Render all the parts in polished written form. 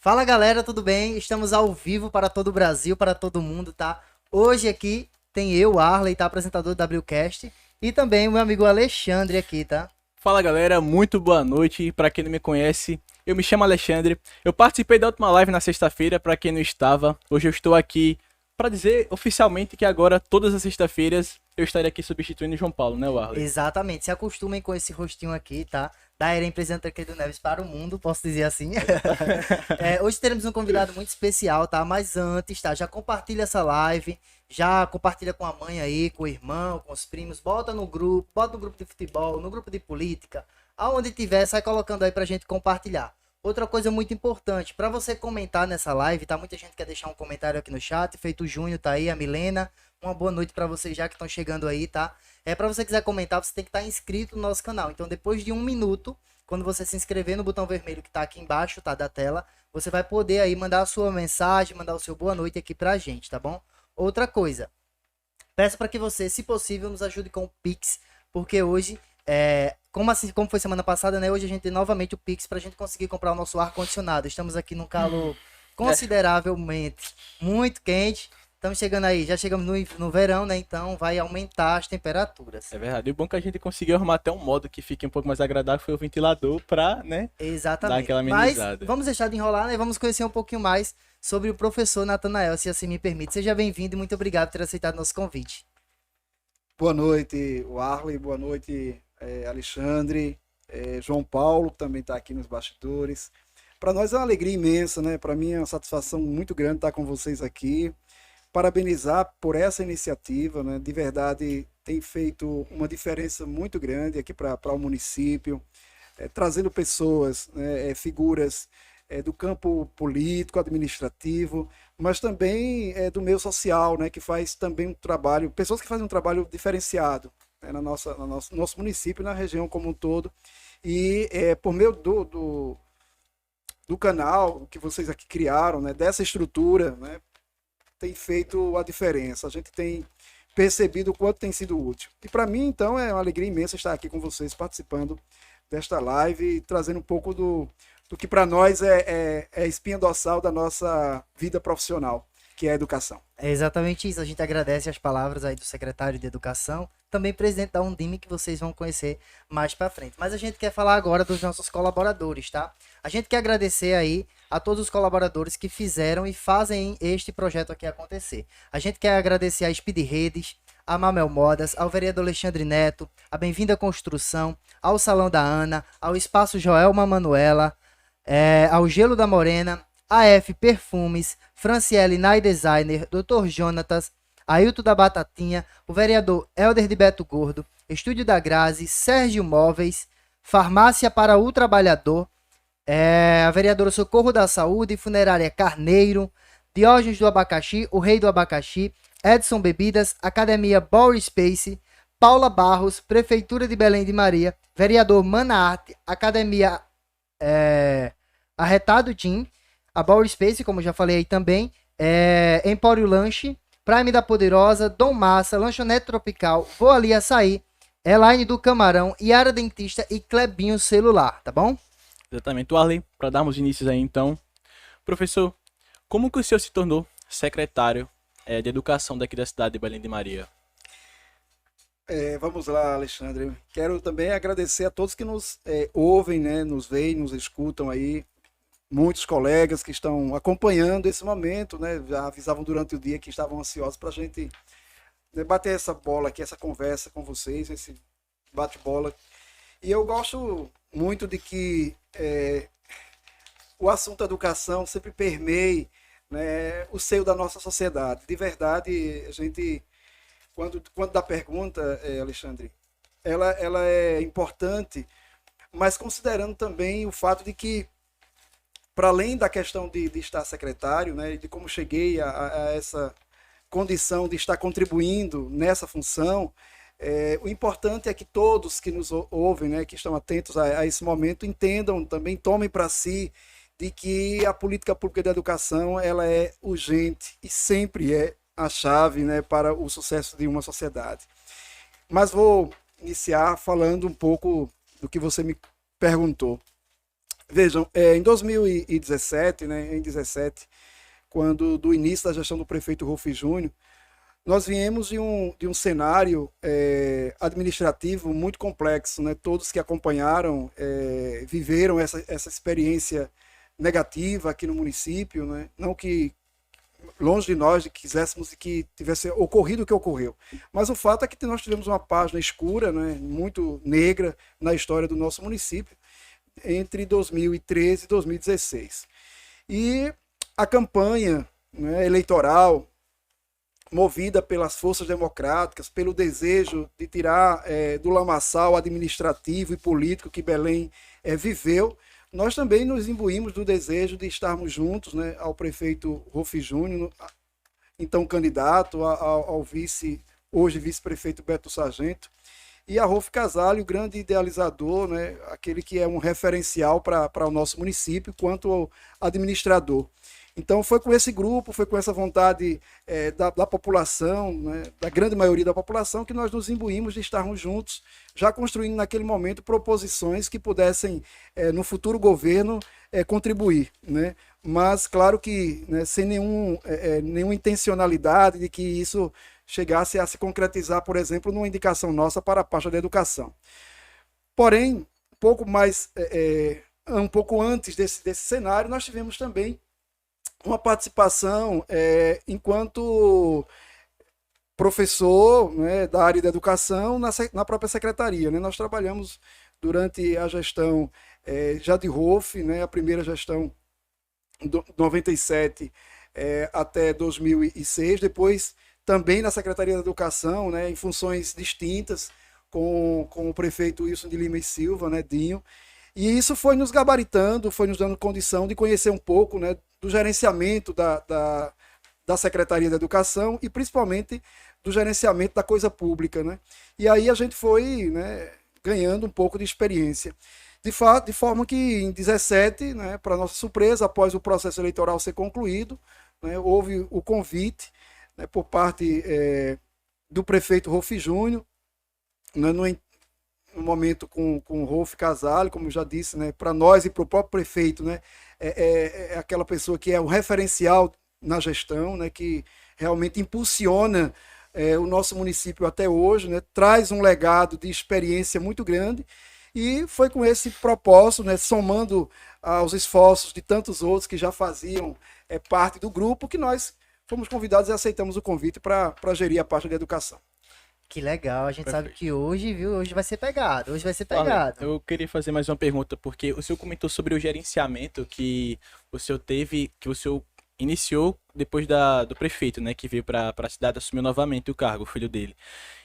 Fala galera, tudo bem? Estamos ao vivo para todo o Brasil, para todo mundo, tá? Hoje aqui tem eu, Arley, tá? Apresentador do WCast, e também o meu amigo Alexandre aqui, tá? Fala galera, muito boa noite. Pra quem não me conhece, eu me chamo Alexandre. Eu participei da última live na sexta-feira, pra quem não estava. Hoje eu estou aqui pra dizer oficialmente que agora, todas as sextas-feiras, eu estarei aqui substituindo o João Paulo, né, Warley? Exatamente, se acostumem com esse rostinho aqui, tá? Da era empreendedor aqui do Neves para o mundo, posso dizer assim. Hoje teremos um convidado muito especial, tá? Mas antes, tá? Já compartilha essa live, já compartilha com a mãe aí, com o irmão, com os primos, bota no grupo de futebol, no grupo de política, aonde tiver, sai colocando aí pra gente compartilhar. Outra coisa muito importante, para você comentar nessa live, tá? Muita gente quer deixar um comentário aqui no chat, feito o Júnior tá aí, a Milena. Uma boa noite para vocês já que estão chegando aí, tá? Para você quiser comentar, você tem que estar inscrito no nosso canal. Então, depois de 1 minuto, quando você se inscrever no botão vermelho que tá aqui embaixo, tá, da tela, você vai poder aí mandar a sua mensagem, mandar o seu boa noite aqui pra gente, tá bom? Outra coisa, peço para que você, se possível, nos ajude com o Pix, porque hoje, como foi semana passada, né? Hoje a gente tem novamente o Pix pra gente conseguir comprar o nosso ar-condicionado. Estamos aqui num calor É, consideravelmente muito quente. Estamos chegando aí, já chegamos no verão, né? Então vai aumentar as temperaturas. é verdade. E o bom é que a gente conseguiu arrumar até um modo que fique um pouco mais agradável foi o ventilador pra, né, dar Exatamente. aquela Mas amenizada. vamos deixar de enrolar, né? Vamos conhecer um pouquinho mais sobre o professor Natanael, se assim me permite. Seja bem-vindo e muito obrigado por ter aceitado nosso convite. Boa noite, Arley. Boa noite, Alexandre. João Paulo, que também está aqui nos bastidores. Para nós é uma alegria imensa, né? Para mim é uma satisfação muito grande estar com vocês aqui. Parabenizar por essa iniciativa, né? De verdade, tem feito uma diferença muito grande aqui para o município, trazendo pessoas, né, figuras do campo político, administrativo, mas também do meio social, né, que faz também um trabalho, pessoas que fazem um trabalho diferenciado, né, nosso município, na região como um todo. E por meio do canal que vocês aqui criaram, né, dessa estrutura, né, tem feito a diferença. A gente tem percebido o quanto tem sido útil. E para mim, então, é uma alegria imensa estar aqui com vocês, participando desta live e trazendo um pouco do que para nós é a espinha dorsal da nossa vida profissional, que é a educação. É exatamente isso. A gente agradece as palavras aí do secretário de Educação, também presidente da Undime, que vocês vão conhecer mais para frente. Mas a gente quer falar agora dos nossos colaboradores, tá? A gente quer agradecer aí a todos os colaboradores que fizeram e fazem este projeto aqui acontecer. A gente quer agradecer a Speed Redes, a Mamel Modas, ao vereador Alexandre Neto, a Bem-vinda Construção, ao Salão da Ana, ao Espaço Joelma Manuela, ao Gelo da Morena, AF Perfumes, Franciele Nai Designer, Dr. Jonatas, Ailton da Batatinha, o vereador Helder de Beto Gordo, Estúdio da Grazi, Sérgio Móveis, Farmácia para o Trabalhador, a vereadora Socorro da Saúde, Funerária Carneiro, Diógenes do Abacaxi, o Rei do Abacaxi, Edson Bebidas, Academia Ball Space, Paula Barros, Prefeitura de Belém de Maria, vereador Mana Arte, Academia Arretado Gym, a Ball Space, como já falei aí também, Empório Lanche, Prime da Poderosa, Dom Massa, Lanchonete Tropical, Vou Ali Açaí, Elaine do Camarão, Yara Dentista e Clebinho Celular, tá bom? Exatamente. Warley, para darmos inícios aí então. Professor, como que o senhor se tornou secretário de educação daqui da cidade de Belém de Maria? Vamos lá, Alexandre. Quero também agradecer a todos que nos ouvem, né, nos veem, nos escutam aí. Muitos colegas que estão acompanhando esse momento, né, já avisavam durante o dia que estavam ansiosos para a gente, né, bater essa bola aqui, essa conversa com vocês, esse bate-bola. E eu gosto muito de que o assunto educação sempre permeie, né, o seio da nossa sociedade. De verdade, a gente, quando dá pergunta, Alexandre, ela é importante, mas considerando também o fato de que, para além da questão de estar secretário, né, de como cheguei a essa condição de estar contribuindo nessa função, o importante é que todos que nos ouvem, né, que estão atentos a esse momento, entendam também, tomem para si de que a política pública de educação ela é urgente e sempre é a chave, né, para o sucesso de uma sociedade. Mas vou iniciar falando um pouco do que você me perguntou. Vejam, em 2017, né, em 17, quando do início da gestão do prefeito Rolf Júnior, nós viemos de um cenário administrativo muito complexo, né? Todos que acompanharam viveram essa experiência negativa aqui no município, né? Não que longe de nós de quiséssemos que tivesse ocorrido o que ocorreu, mas o fato é que nós tivemos uma página escura, né? Muito negra na história do nosso município entre 2013 e 2016. E a campanha, né, eleitoral, movida pelas forças democráticas, pelo desejo de tirar do lamaçal administrativo e político que Belém viveu, nós também nos imbuímos do desejo de estarmos juntos, né, ao prefeito Rolf Júnior, então candidato, ao vice, hoje vice-prefeito Beto Sargento, e a Rolf Casale, o grande idealizador, né, aquele que é um referencial para o nosso município quanto administrador. Então foi com esse grupo, foi com essa vontade da população, né, da grande maioria da população, que nós nos imbuímos de estarmos juntos, já construindo naquele momento proposições que pudessem, no futuro governo, contribuir. Né? Mas claro que, né, sem nenhuma intencionalidade de que isso chegasse a se concretizar, por exemplo, numa indicação nossa para a pasta da educação. Porém, um pouco antes desse cenário, nós tivemos também uma participação enquanto professor, né, da área da educação na própria secretaria. Né? Nós trabalhamos durante a gestão já de Rolf, né, a primeira gestão de 97 até 2006, depois também na Secretaria da Educação, né, em funções distintas, com o prefeito Wilson de Lima e Silva, né, Dinho. E isso foi nos gabaritando, foi nos dando condição de conhecer um pouco, né, do gerenciamento da Secretaria da Educação e principalmente do gerenciamento da coisa pública. Né? E aí a gente foi, né, ganhando um pouco de experiência. De forma que em 17, né, para nossa surpresa, após o processo eleitoral ser concluído, né, houve o convite, né, por parte do prefeito Rolf Júnior, né, no momento com o Rolf Casale, como eu já disse, né, para nós e para o próprio prefeito, né, é aquela pessoa que é o referencial na gestão, né, que realmente impulsiona o nosso município até hoje, né, traz um legado de experiência muito grande, e foi com esse propósito, né, somando aos esforços de tantos outros que já faziam parte do grupo, que nós fomos convidados e aceitamos o convite para gerir a parte da educação. Que legal, a gente sabe Perfeito. que hoje, viu, hoje vai ser pegado, Olha, eu queria fazer mais uma pergunta, porque o senhor comentou sobre o gerenciamento que o senhor teve, que o senhor iniciou depois do prefeito, né, que veio para a cidade, assumiu novamente o cargo, o filho dele.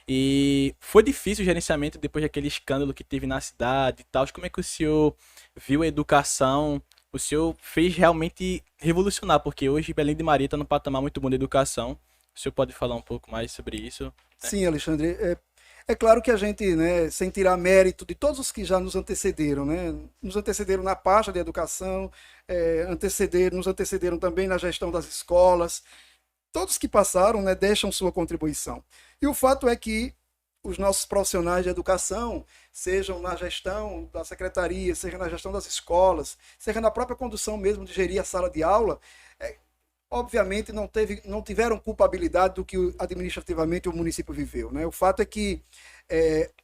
E foi difícil o gerenciamento depois daquele escândalo que teve na cidade e tal. Como é que o senhor viu a educação? O senhor fez realmente revolucionar, porque hoje Belém de Maria está num patamar muito bom de educação. O senhor pode falar um pouco mais sobre isso? Sim, Alexandre. É claro que a gente, né, sem tirar mérito de todos os que já nos antecederam, né, nos antecederam na pasta de educação, nos antecederam também na gestão das escolas, todos que passaram, né, deixam sua contribuição. E o fato é que os nossos profissionais de educação, sejam na gestão da secretaria, seja na gestão das escolas, seja na própria condução mesmo de gerir a sala de aula, obviamente não tiveram culpabilidade do que administrativamente o município viveu. Né? O fato é que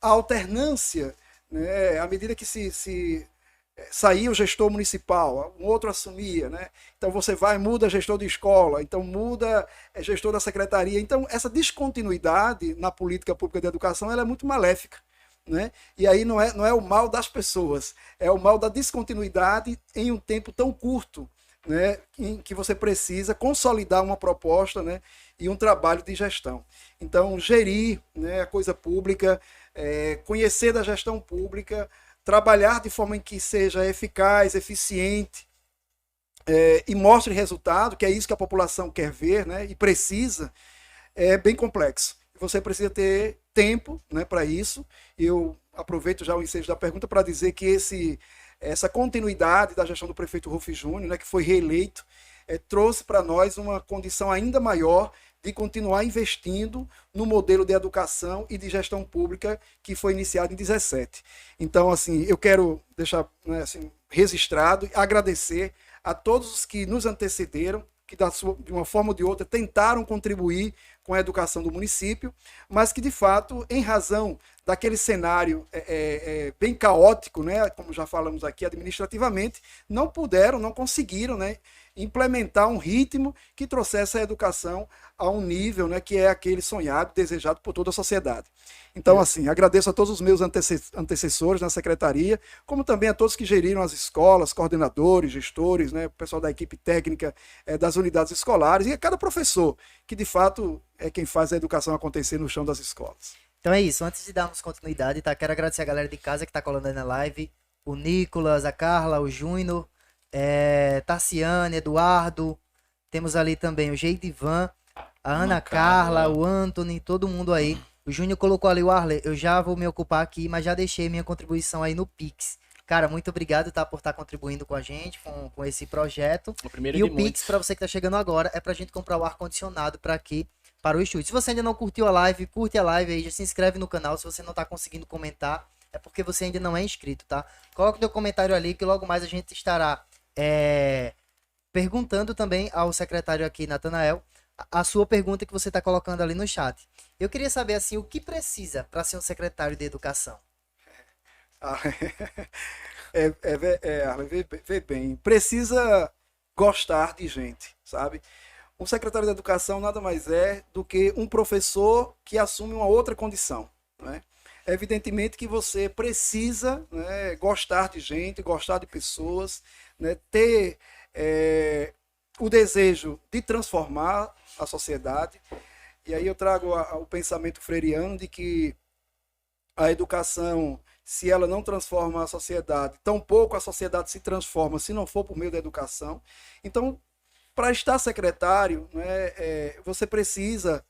a alternância, né, à medida que se saía o gestor municipal, um outro assumia, né? Então você muda gestor de escola, então muda gestor da secretaria. Então essa descontinuidade na política pública de educação ela é muito maléfica. Né? E aí não é o mal das pessoas, é o mal da descontinuidade em um tempo tão curto, né, em que você precisa consolidar uma proposta, né, e um trabalho de gestão. Então, gerir, né, a coisa pública, conhecer da gestão pública, trabalhar de forma em que seja eficaz, eficiente e mostre resultado, que é isso que a população quer ver, né, e precisa, é bem complexo. Você precisa ter tempo, né, para isso. Eu aproveito já o ensejo da pergunta para dizer que essa continuidade da gestão do prefeito Rolf Júnior, né, que foi reeleito, trouxe para nós uma condição ainda maior de continuar investindo no modelo de educação e de gestão pública que foi iniciado em 17. Então, assim, eu quero deixar, né, assim, registrado, agradecer a todos os que nos antecederam, que de uma forma ou de outra tentaram contribuir com a educação do município, mas que de fato, em razão daquele cenário bem caótico, né, como já falamos aqui administrativamente, não puderam, não conseguiram, né, implementar um ritmo que trouxesse a educação a um nível, né, que é aquele sonhado, desejado por toda a sociedade. Então, assim, agradeço a todos os meus antecessores na secretaria, como também a todos que geriram as escolas, coordenadores, gestores, né, o pessoal da equipe técnica das unidades escolares e a cada professor, que de fato é quem faz a educação acontecer no chão das escolas. Então é isso, antes de darmos continuidade, tá? Quero agradecer a galera de casa que tá colando aí na live, o Nicolas, a Carla, o Júnior, Tarciane, Eduardo, temos ali também o Geidivan, a Ana Carla, o Anthony, todo mundo aí. O Júnior colocou ali o Arley, eu já vou me ocupar aqui, mas já deixei minha contribuição aí no Pix. Cara, muito obrigado, tá, por estar contribuindo com a gente, com esse projeto. E o Pix, para você que tá chegando agora, é pra gente comprar o ar-condicionado para aqui, para o estúdio. Se você ainda não curtiu a live, curte a live aí, já se inscreve no canal. Se você não tá conseguindo comentar, é porque você ainda não é inscrito, tá? Coloca o teu comentário ali, que logo mais a gente estará perguntando também ao secretário aqui, Natanael, a sua pergunta que você tá colocando ali no chat. Eu queria saber, assim, o que precisa para ser um secretário de educação? Vê bem, precisa gostar de gente, sabe? Um secretário de educação nada mais é do que um professor que assume uma outra condição, né? Evidentemente que você precisa, né, gostar de gente, gostar de pessoas, né, ter o desejo de transformar a sociedade. E aí eu trago o pensamento freiriano de que a educação, se ela não transforma a sociedade, tampouco a sociedade se transforma se não for por meio da educação. Então, para estar secretário, né, você precisa,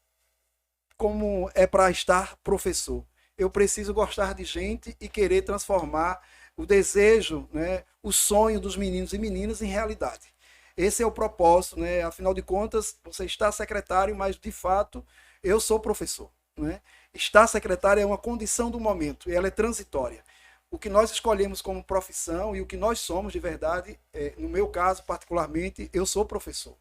como é para estar professor, eu preciso gostar de gente e querer transformar o desejo, né, o sonho dos meninos e meninas em realidade. Esse é o propósito, né? Afinal de contas, você está secretário, mas de fato eu sou professor, né? Estar secretário é uma condição do momento, e ela é transitória. O que nós escolhemos como profissão e o que nós somos de verdade, no meu caso particularmente, eu sou professor.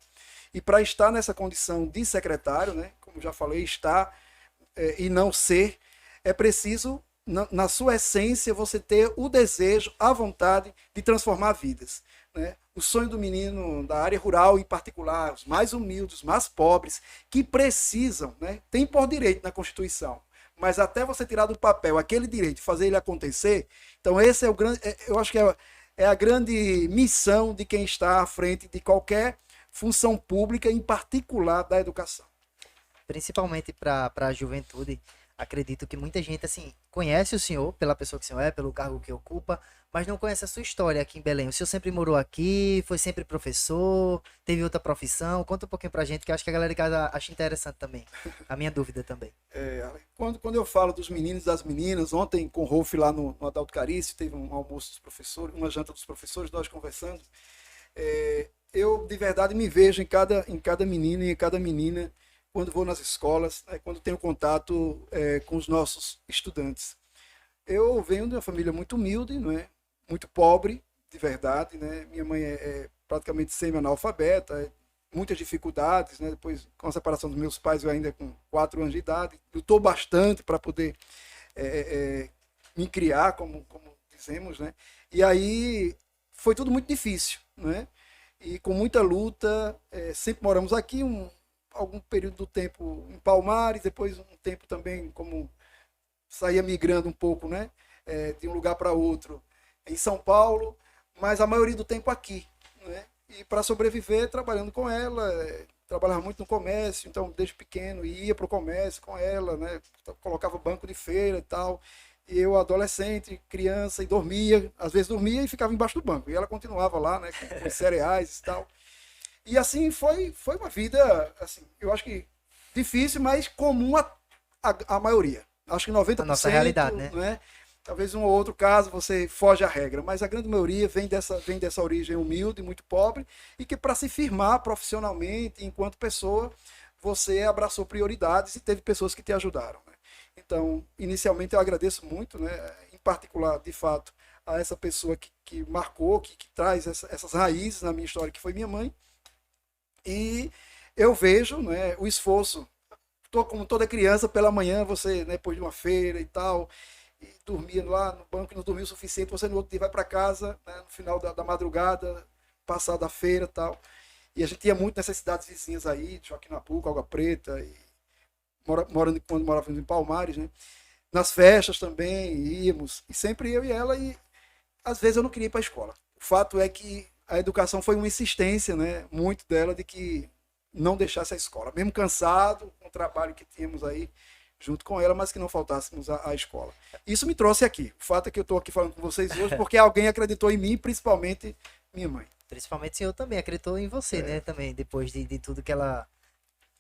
E para estar nessa condição de secretário, né, como já falei, estar e não ser, é preciso, na sua essência, você ter o desejo, a vontade de transformar vidas, né? O sonho do menino da área rural, em particular, os mais humildes, os mais pobres, que precisam, né, tem por direito na Constituição, mas até você tirar do papel aquele direito, fazer ele acontecer, então esse é o grande, eu acho que é a grande missão de quem está à frente de qualquer função pública, em particular da educação. Principalmente para a juventude, acredito que muita gente, assim, conhece o senhor pela pessoa que o senhor é, pelo cargo que ocupa, mas não conhece a sua história aqui em Belém. O senhor sempre morou aqui, foi sempre professor, teve outra profissão? Conta um pouquinho pra gente, que eu acho que a galera de casa acha interessante também. A minha dúvida também. Quando eu falo dos meninos e das meninas, ontem com o Rolf lá no Adalto Carício, teve um almoço dos professores, uma janta dos professores, nós conversando. Eu, de verdade, me vejo em cada menino e em cada menina, quando vou nas escolas, quando tenho contato com os nossos estudantes. Eu venho de uma família muito humilde, não é? Muito pobre, de verdade, né? Minha mãe é praticamente semi-analfabeta, muitas dificuldades, né? Depois, com a separação dos meus pais, eu ainda com 4 anos de idade, lutou bastante para poder me criar, como dizemos, né? E aí foi tudo muito difícil, né? E com muita luta, sempre moramos aqui, algum período do tempo em Palmares, depois um tempo também como saía migrando um pouco, né, de um lugar para outro em São Paulo, mas a maioria do tempo aqui, né? E para sobreviver, trabalhando com ela, trabalhava muito no comércio, então desde pequeno ia para o comércio com ela, né? Colocava banco de feira e tal, e eu adolescente, criança, e dormia, às vezes dormia e ficava embaixo do banco, e ela continuava lá, né, com cereais e tal. E assim foi uma vida, assim, eu acho que difícil, mas comum a maioria. Acho que 90%, a nossa realidade, né? Né? Talvez um ou outro caso você foge à regra, mas a grande maioria vem dessa origem humilde, muito pobre, e que para se firmar profissionalmente, enquanto pessoa, você abraçou prioridades e teve pessoas que te ajudaram, né? Então, inicialmente eu agradeço muito, né? Em particular, de fato, a essa pessoa que marcou, que traz essas raízes na minha história, que foi minha mãe. E eu vejo, né, o esforço. Como toda criança, pela manhã, você, né, depois de uma feira e tal, e dormia lá no banco e não dormia o suficiente, você no outro dia vai para casa, né, no final da madrugada, passar da feira e tal. E a gente ia muito nessas cidades vizinhas aí, Joaquim Nabuco, Água Preta, e quando morávamos em Palmares, né? Nas festas também íamos, e sempre eu e ela, e às vezes eu não queria ir para a escola. O fato é que a educação foi uma insistência, né, muito dela, de que não deixasse a escola, mesmo cansado com o trabalho que tínhamos aí junto com ela, mas que não faltássemos à escola. Isso me trouxe aqui. O fato é que eu estou aqui falando com vocês hoje porque alguém acreditou em mim, principalmente minha mãe. Principalmente o senhor também acreditou em você, né? Também, depois de tudo que ela.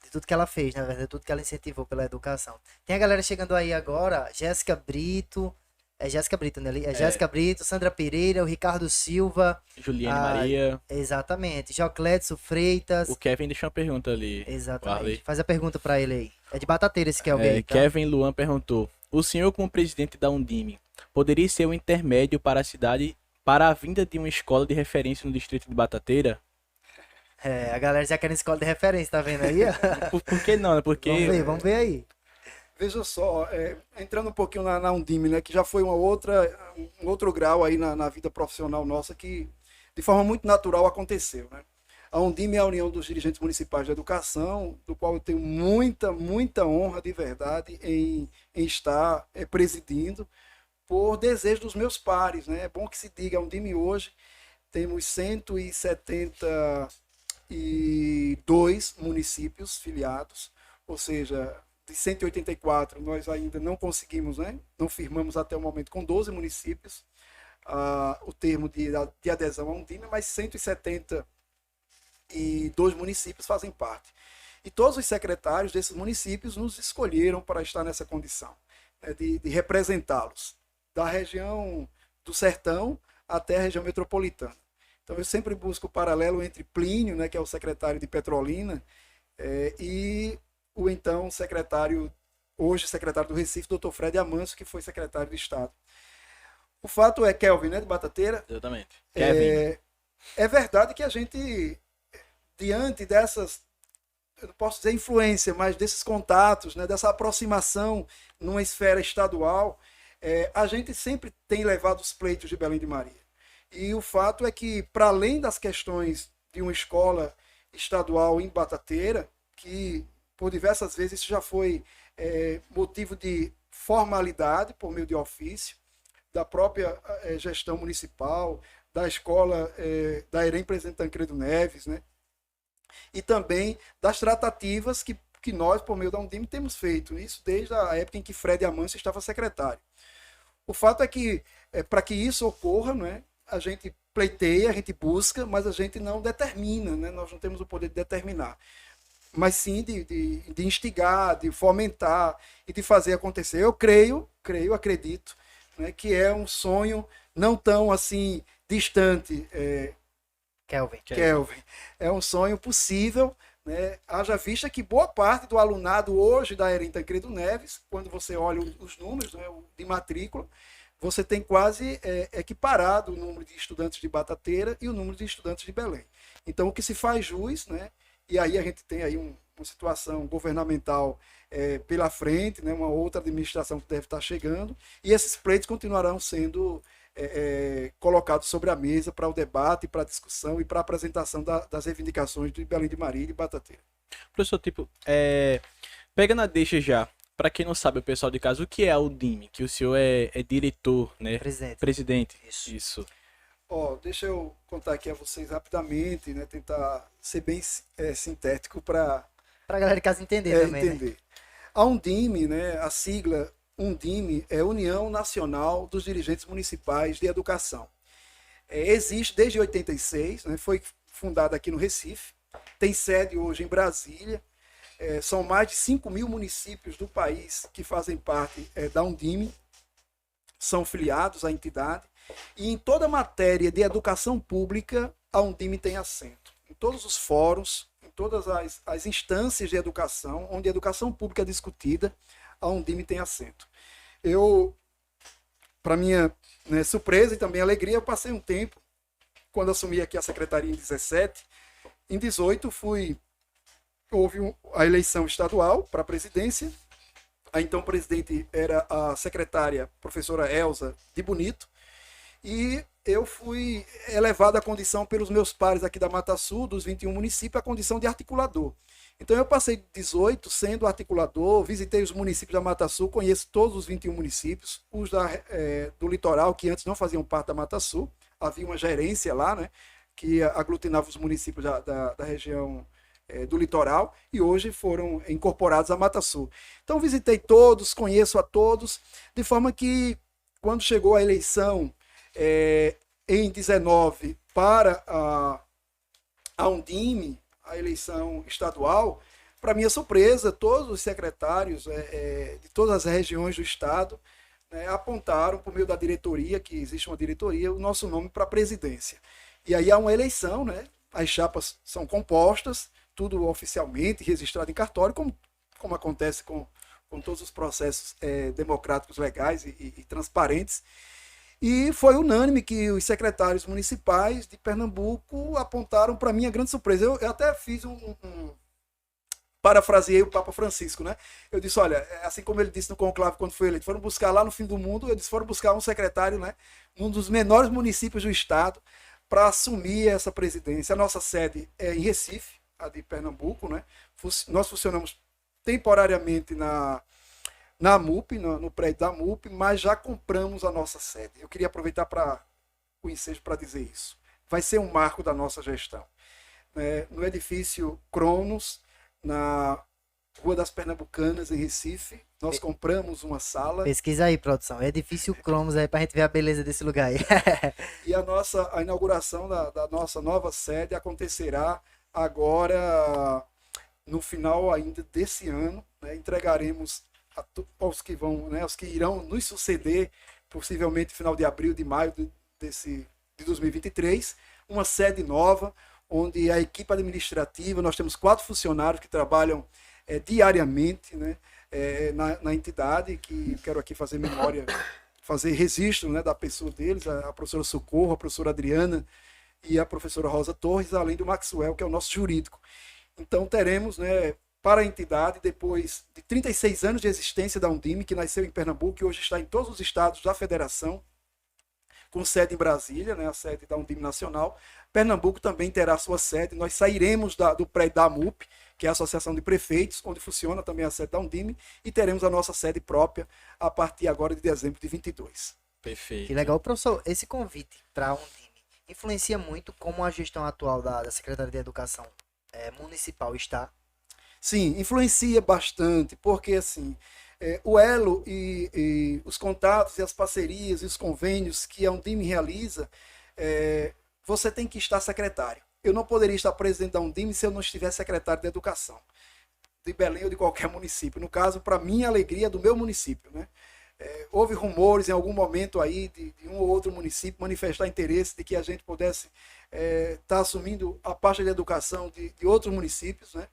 De tudo que ela fez, na verdade, tudo que ela incentivou pela educação. Tem a galera chegando aí agora, Jéssica Brito. É Jéssica Brito, né? É Jéssica Brito, Sandra Pereira, o Ricardo Silva. Juliane Maria. Exatamente. Joclédson Freitas. O Kevin deixou uma pergunta ali. Exatamente. Faz a pergunta pra ele aí. É de Batateira esse Kelvin aí, tá? Kevin Luan perguntou: o senhor, como presidente da Undime, poderia ser um intermédio para a cidade para a vinda de uma escola de referência no distrito de Batateira? A galera já quer escola de referência, tá vendo aí? Por que não, né? Porque... Vamos ver aí. Veja só, entrando um pouquinho na Undime, né, que já foi um outro grau aí na vida profissional nossa que de forma muito natural aconteceu, né? A Undime é a União dos Dirigentes Municipais de Educação, do qual eu tenho muita honra de verdade em estar presidindo, por desejo dos meus pares, né? É bom que se diga, a Undime hoje temos 172 municípios filiados, ou seja, de 184 nós ainda não conseguimos, né? Não firmamos até o momento com 12 municípios o termo de adesão à Undime, mas 172 municípios fazem parte. E todos os secretários desses municípios nos escolheram para estar nessa condição, né, de representá-los, da região do Sertão até a região metropolitana. Então eu sempre busco o paralelo entre Plínio, né, que é o secretário de Petrolina, e o então hoje secretário do Recife, Dr. Fred Amâncio, que foi secretário de Estado. O fato é, Kelvin, né, de Batateira. Exatamente. Kevin. É verdade que a gente, diante dessas, eu não posso dizer influência, mas desses contatos, né, dessa aproximação numa esfera estadual, a gente sempre tem levado os pleitos de Belém de Maria. E o fato é que, para além das questões de uma escola estadual em Batateira, que por diversas vezes isso já foi motivo de formalidade por meio de ofício, da própria gestão municipal, da escola da EREM Presidente Tancredo Neves, né? E também das tratativas que nós, por meio da Undime, temos feito. Isso desde a época em que Fred Amâncio estava secretário. O fato é que, para que isso ocorra, né, a gente pleiteia, a gente busca, mas a gente não determina, né? Nós não temos o poder de determinar. Mas sim de instigar, de fomentar e de fazer acontecer. Eu acredito, né, que é um sonho não tão assim distante, Kelvin. É um sonho possível, né? Haja vista que boa parte do alunado hoje da EREM Tancredo Neves, quando você olha os números, né, de matrícula, você tem quase equiparado o número de estudantes de Batateira e o número de estudantes de Belém. Então, o que se faz jus, né? E aí a gente tem aí uma situação governamental pela frente, né, uma outra administração que deve estar chegando, e esses pleitos continuarão sendo colocados sobre a mesa para o debate, para a discussão e para a apresentação das reivindicações de Belém de Maria e de Batateira. Professor, pega na deixa já, para quem não sabe, o pessoal de casa, o que é a Undime? Que o senhor é diretor, né? Presidente. Isso. Deixa eu contar aqui a vocês rapidamente, né? Tentar ser bem sintético para a galera de casa entender também. Entender. Né? A Undime, né? A sigla Undime é União Nacional dos Dirigentes Municipais de Educação. Existe desde 86, né? Foi fundada aqui no Recife, tem sede hoje em Brasília. São mais de 5.000 municípios do país que fazem parte da Undime, são filiados à entidade. E em toda matéria de educação pública, a Undime tem assento. Em todos os fóruns, em todas as instâncias de educação, onde a educação pública é discutida, a Undime tem assento. Para minha né, surpresa e também alegria. Eu passei um tempo, quando assumi aqui a secretaria em 17, em 18 houve a eleição estadual para a presidência. A então presidente era a secretária professora Elza de Bonito, e eu fui elevado à condição pelos meus pares aqui da Mata Sul, dos 21 municípios, à condição de articulador. Então eu passei 18 sendo articulador, visitei os municípios da Mata Sul, conheço todos os 21 municípios, os do litoral, que antes não faziam parte da Mata Sul, havia uma gerência lá, né, que aglutinava os municípios da região do litoral, e hoje foram incorporados à Mata Sul. Então visitei todos, conheço a todos, de forma que quando chegou a eleição em 19 para a Undime, a eleição estadual, para minha surpresa, todos os secretários de todas as regiões do estado, né, apontaram, por meio da diretoria, que existe uma diretoria, o nosso nome para a presidência. E aí há uma eleição, né, as chapas são compostas, tudo oficialmente registrado em cartório, como acontece com todos os processos democráticos legais e transparentes. E foi unânime que os secretários municipais de Pernambuco apontaram, para minha grande surpresa. Eu até fiz parafraseei o Papa Francisco, né? Eu disse, olha, assim como ele disse no conclave quando foi eleito, foram buscar lá no fim do mundo, eu disse, foram buscar um secretário, né, num dos menores municípios do estado, para assumir essa presidência. A nossa sede é em Recife, a de Pernambuco, né? Nós funcionamos temporariamente na MUP, no prédio da MUP, mas já compramos a nossa sede. Eu queria aproveitar o ensejo para dizer isso. Vai ser um marco da nossa gestão. No edifício Cronos, na Rua das Pernambucanas, em Recife, nós compramos uma sala. Pesquisa aí, produção. Edifício Cromos aí, pra gente ver a beleza desse lugar aí. E a inauguração da nossa nova sede acontecerá agora, no final ainda desse ano, né? Entregaremos aos que vão, né, aos que irão nos suceder, possivelmente no final de abril, de maio de 2023, uma sede nova, onde a equipe administrativa, nós temos 4 funcionários que trabalham diariamente, né, na entidade, que quero aqui fazer memória, fazer registro, né, da pessoa deles, a professora Socorro, a professora Adriana e a professora Rosa Torres, além do Maxwell, que é o nosso jurídico. Então teremos, né, para a entidade, depois de 36 anos de existência da Undime, que nasceu em Pernambuco e hoje está em todos os estados da federação, com sede em Brasília, né, a sede da Undime Nacional, Pernambuco também terá sua sede. Nós sairemos do prédio da MUP, que é a Associação de Prefeitos, onde funciona também a sede da Undime, e teremos a nossa sede própria a partir agora de dezembro de 22. Perfeito. Que legal. Professor, esse convite para a Undime influencia muito como a gestão atual da Secretaria de Educação Municipal está? Sim, influencia bastante, porque assim, o elo e os contatos e as parcerias e os convênios que a Undime realiza, você tem que estar secretário. Eu não poderia estar presidente da Undime se eu não estivesse secretário de Educação, de Belém ou de qualquer município. No caso, para minha alegria, do meu município, né? Houve rumores em algum momento aí de um ou outro município manifestar interesse de que a gente pudesse estar assumindo a parte de educação de outros municípios, né?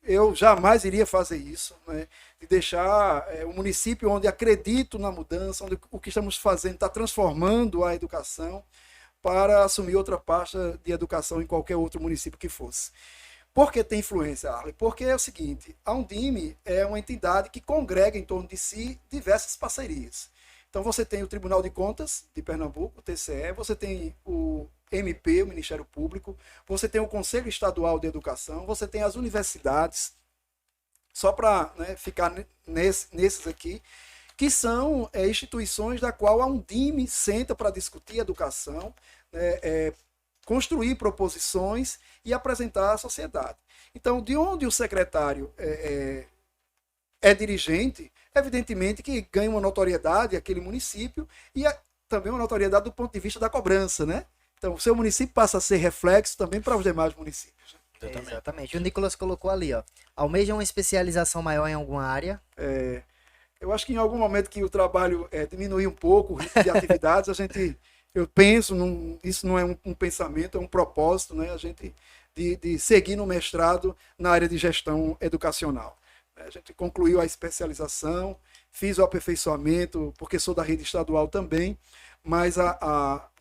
Eu jamais iria fazer isso, né? De deixar o município onde acredito na mudança, onde o que estamos fazendo está transformando a educação, para assumir outra pasta de educação em qualquer outro município que fosse. Por que tem influência, Arley? Porque é o seguinte, a Undime é uma entidade que congrega em torno de si diversas parcerias. Então você tem o Tribunal de Contas de Pernambuco, o TCE, você tem o MP, o Ministério Público, você tem o Conselho Estadual de Educação, você tem as universidades, só para, né, ficar nesses aqui, que são instituições da qual a Undime senta para discutir educação, né, construir proposições e apresentar à sociedade. Então, de onde o secretário é dirigente, evidentemente que ganha uma notoriedade aquele município e também uma notoriedade do ponto de vista da cobrança, né? Então, o seu município passa a ser reflexo também para os demais municípios. Exatamente. O Nicolas colocou ali, ó. Almeja uma especialização maior em alguma área? Eu acho que em algum momento que o trabalho diminuir um pouco o ritmo de atividades, eu penso, isso não é um pensamento, é um propósito, né? A gente de seguir no mestrado na área de gestão educacional. A gente concluiu a especialização fiz o aperfeiçoamento, porque sou da rede estadual também, mas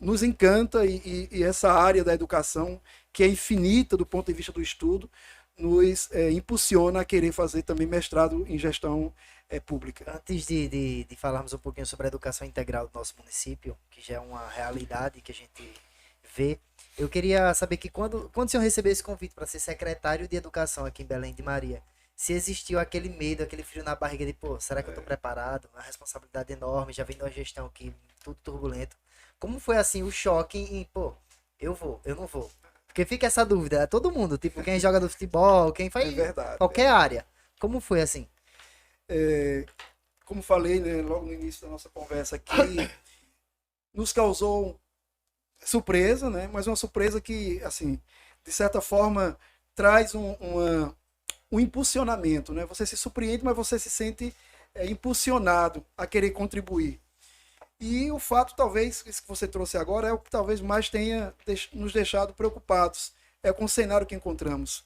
nos encanta e essa área da educação, que é infinita do ponto de vista do estudo, nos impulsiona a querer fazer também mestrado em gestão pública. Antes de falarmos um pouquinho sobre a educação integral do nosso município, que já é uma realidade que a gente vê, eu queria saber que quando o senhor recebeu esse convite para ser secretário de educação aqui em Belém de Maria, se existiu aquele medo, aquele frio na barriga de, pô, será que eu estou preparado? Uma responsabilidade enorme, já vem de uma gestão aqui, tudo turbulento. Como foi assim o choque em, pô, eu vou, eu não vou? Porque fica essa dúvida, todo mundo, tipo, quem joga do futebol, quem faz qualquer área. Como foi assim? Como falei, né, logo no início da nossa conversa aqui, nos causou surpresa, né, mas uma surpresa que, assim, de certa forma, traz um impulsionamento, né? Você se surpreende, mas você se sente impulsionado a querer contribuir. E o fato, talvez, isso que você trouxe agora, é o que talvez mais tenha nos deixado preocupados, é com o cenário que encontramos.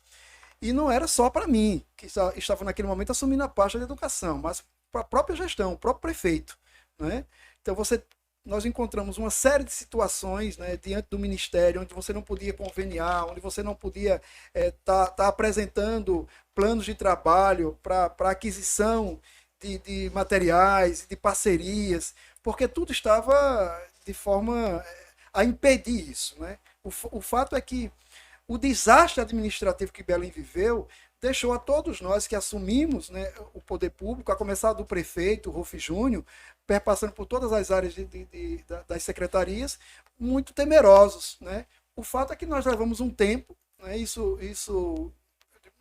E não era só para mim, que estava naquele momento assumindo a pasta de educação, mas para a própria gestão, o próprio prefeito, né? Então nós encontramos uma série de situações, né, diante do Ministério, onde você não podia conveniar, onde você não podia tá apresentando planos de trabalho para aquisição de materiais, de parcerias, porque tudo estava de forma a impedir isso, né? O fato é que o desastre administrativo que Belém viveu deixou a todos nós que assumimos, né, o poder público, a começar do prefeito, Rolf Júnior, perpassando por todas as áreas das secretarias, muito temerosos, né? O fato é que nós levamos um tempo, né, isso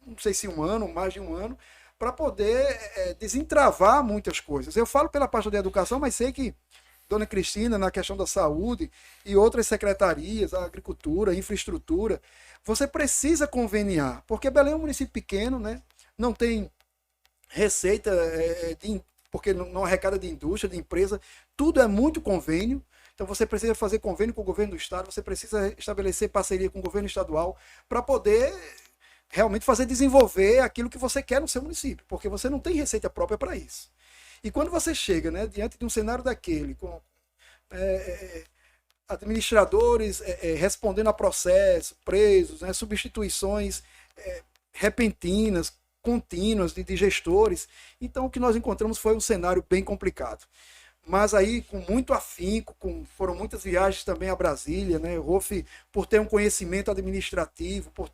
não sei se um ano, mais de um ano, para poder desentravar muitas coisas. Eu falo pela parte da educação, mas sei que Dona Cristina, na questão da saúde e outras secretarias, a agricultura, a infraestrutura, você precisa conveniar, porque Belém é um município pequeno, né? Não tem receita, porque não arrecada de indústria, de empresa, tudo é muito convênio. Então você precisa fazer convênio com o governo do estado, você precisa estabelecer parceria com o governo estadual para poder realmente fazer desenvolver aquilo que você quer no seu município, porque você não tem receita própria para isso. E quando você chega, né, diante de um cenário daquele, com administradores respondendo a processo, presos, né, substituições repentinas, contínuas de gestores, então o que nós encontramos foi um cenário bem complicado. Mas aí, com muito afinco, foram muitas viagens também a Brasília, né, o Rolf, por ter um conhecimento administrativo, por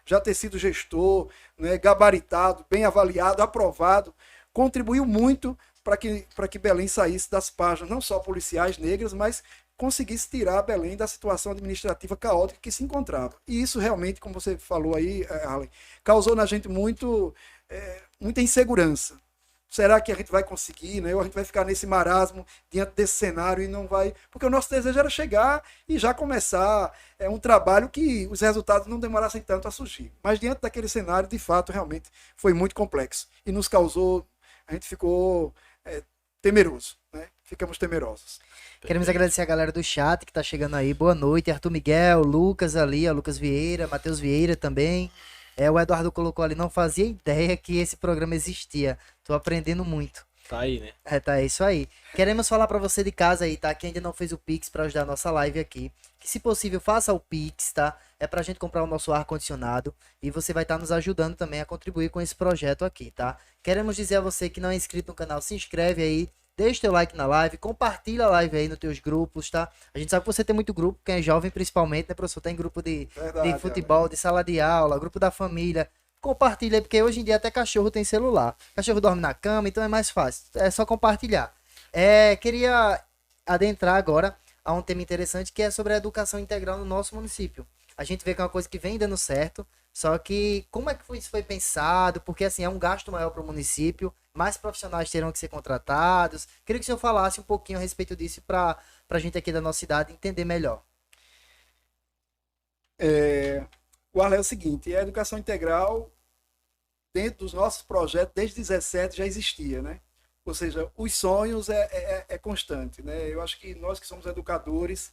já ter sido gestor, né, gabaritado, bem avaliado, aprovado, contribuiu muito para que Belém saísse das páginas, não só policiais negras, mas conseguisse tirar Belém da situação administrativa caótica que se encontrava. E isso realmente, como você falou aí, Arlen, causou na gente muita insegurança. Será que a gente vai conseguir, né? Ou a gente vai ficar nesse marasmo diante desse cenário e não vai... Porque o nosso desejo era chegar e já começar um trabalho que os resultados não demorassem tanto a surgir. Mas diante daquele cenário, de fato, realmente foi muito complexo. E nos causou... A gente ficou temeroso, né? Ficamos temerosos. Queremos agradecer a galera do chat que tá chegando aí. Boa noite, Arthur Miguel, Lucas ali, Lucas Vieira, Matheus Vieira também. O Eduardo colocou ali, não fazia ideia que esse programa existia. Tô aprendendo muito. Tá aí, né? Tá, é isso aí. Queremos falar pra você de casa aí, tá? Que ainda não fez o Pix pra ajudar a nossa live aqui. Que se possível, faça o Pix, tá? É pra gente comprar o nosso ar-condicionado. E você vai estar nos ajudando também a contribuir com esse projeto aqui, tá? Queremos dizer a você que não é inscrito no canal, se inscreve aí. Deixa teu like na live, compartilha a live aí nos teus grupos, tá? A gente sabe que você tem muito grupo, quem é jovem principalmente, né, professor? Tem grupo de futebol, de sala de aula, grupo da família. Compartilha aí, porque hoje em dia até cachorro tem celular. Cachorro dorme na cama, então é mais fácil. É só compartilhar. Queria adentrar agora a um tema interessante que é sobre a educação integral no nosso município. A gente vê que é uma coisa que vem dando certo, só que como é que isso foi pensado? Porque assim, é um gasto maior para o município, mais profissionais terão que ser contratados. Queria que o senhor falasse um pouquinho a respeito disso para a gente aqui da nossa cidade entender melhor. O Arlen, é o seguinte, a educação integral, dentro dos nossos projetos, desde 2017 já existia, né? Ou seja, os sonhos é constante, né? Eu acho que nós que somos educadores,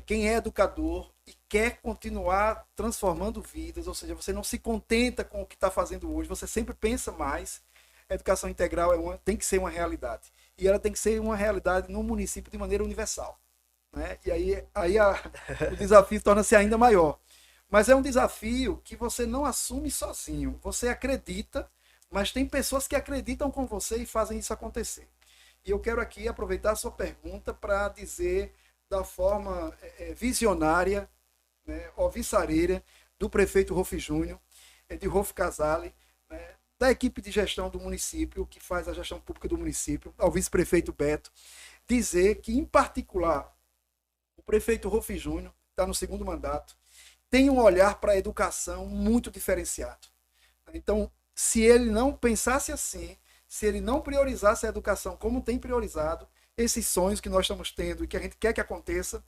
quem é educador e quer continuar transformando vidas, ou seja, você não se contenta com o que está fazendo hoje, você sempre pensa mais, A educação integral tem que ser uma realidade. E ela tem que ser uma realidade no município de maneira universal. Né? E aí o desafio torna-se ainda maior. Mas é um desafio que você não assume sozinho. Você acredita, mas tem pessoas que acreditam com você e fazem isso acontecer. E eu quero aqui aproveitar a sua pergunta para dizer da forma visionária, né, alvissareira, do prefeito Rolf Júnior, de Rolf Casale, né, da equipe de gestão do município, que faz a gestão pública do município, ao vice-prefeito Beto, dizer que, em particular, o prefeito Rolf Júnior, está no segundo mandato, tem um olhar para a educação muito diferenciado. Então, se ele não pensasse assim, se ele não priorizasse a educação como tem priorizado, esses sonhos que nós estamos tendo e que a gente quer que aconteça,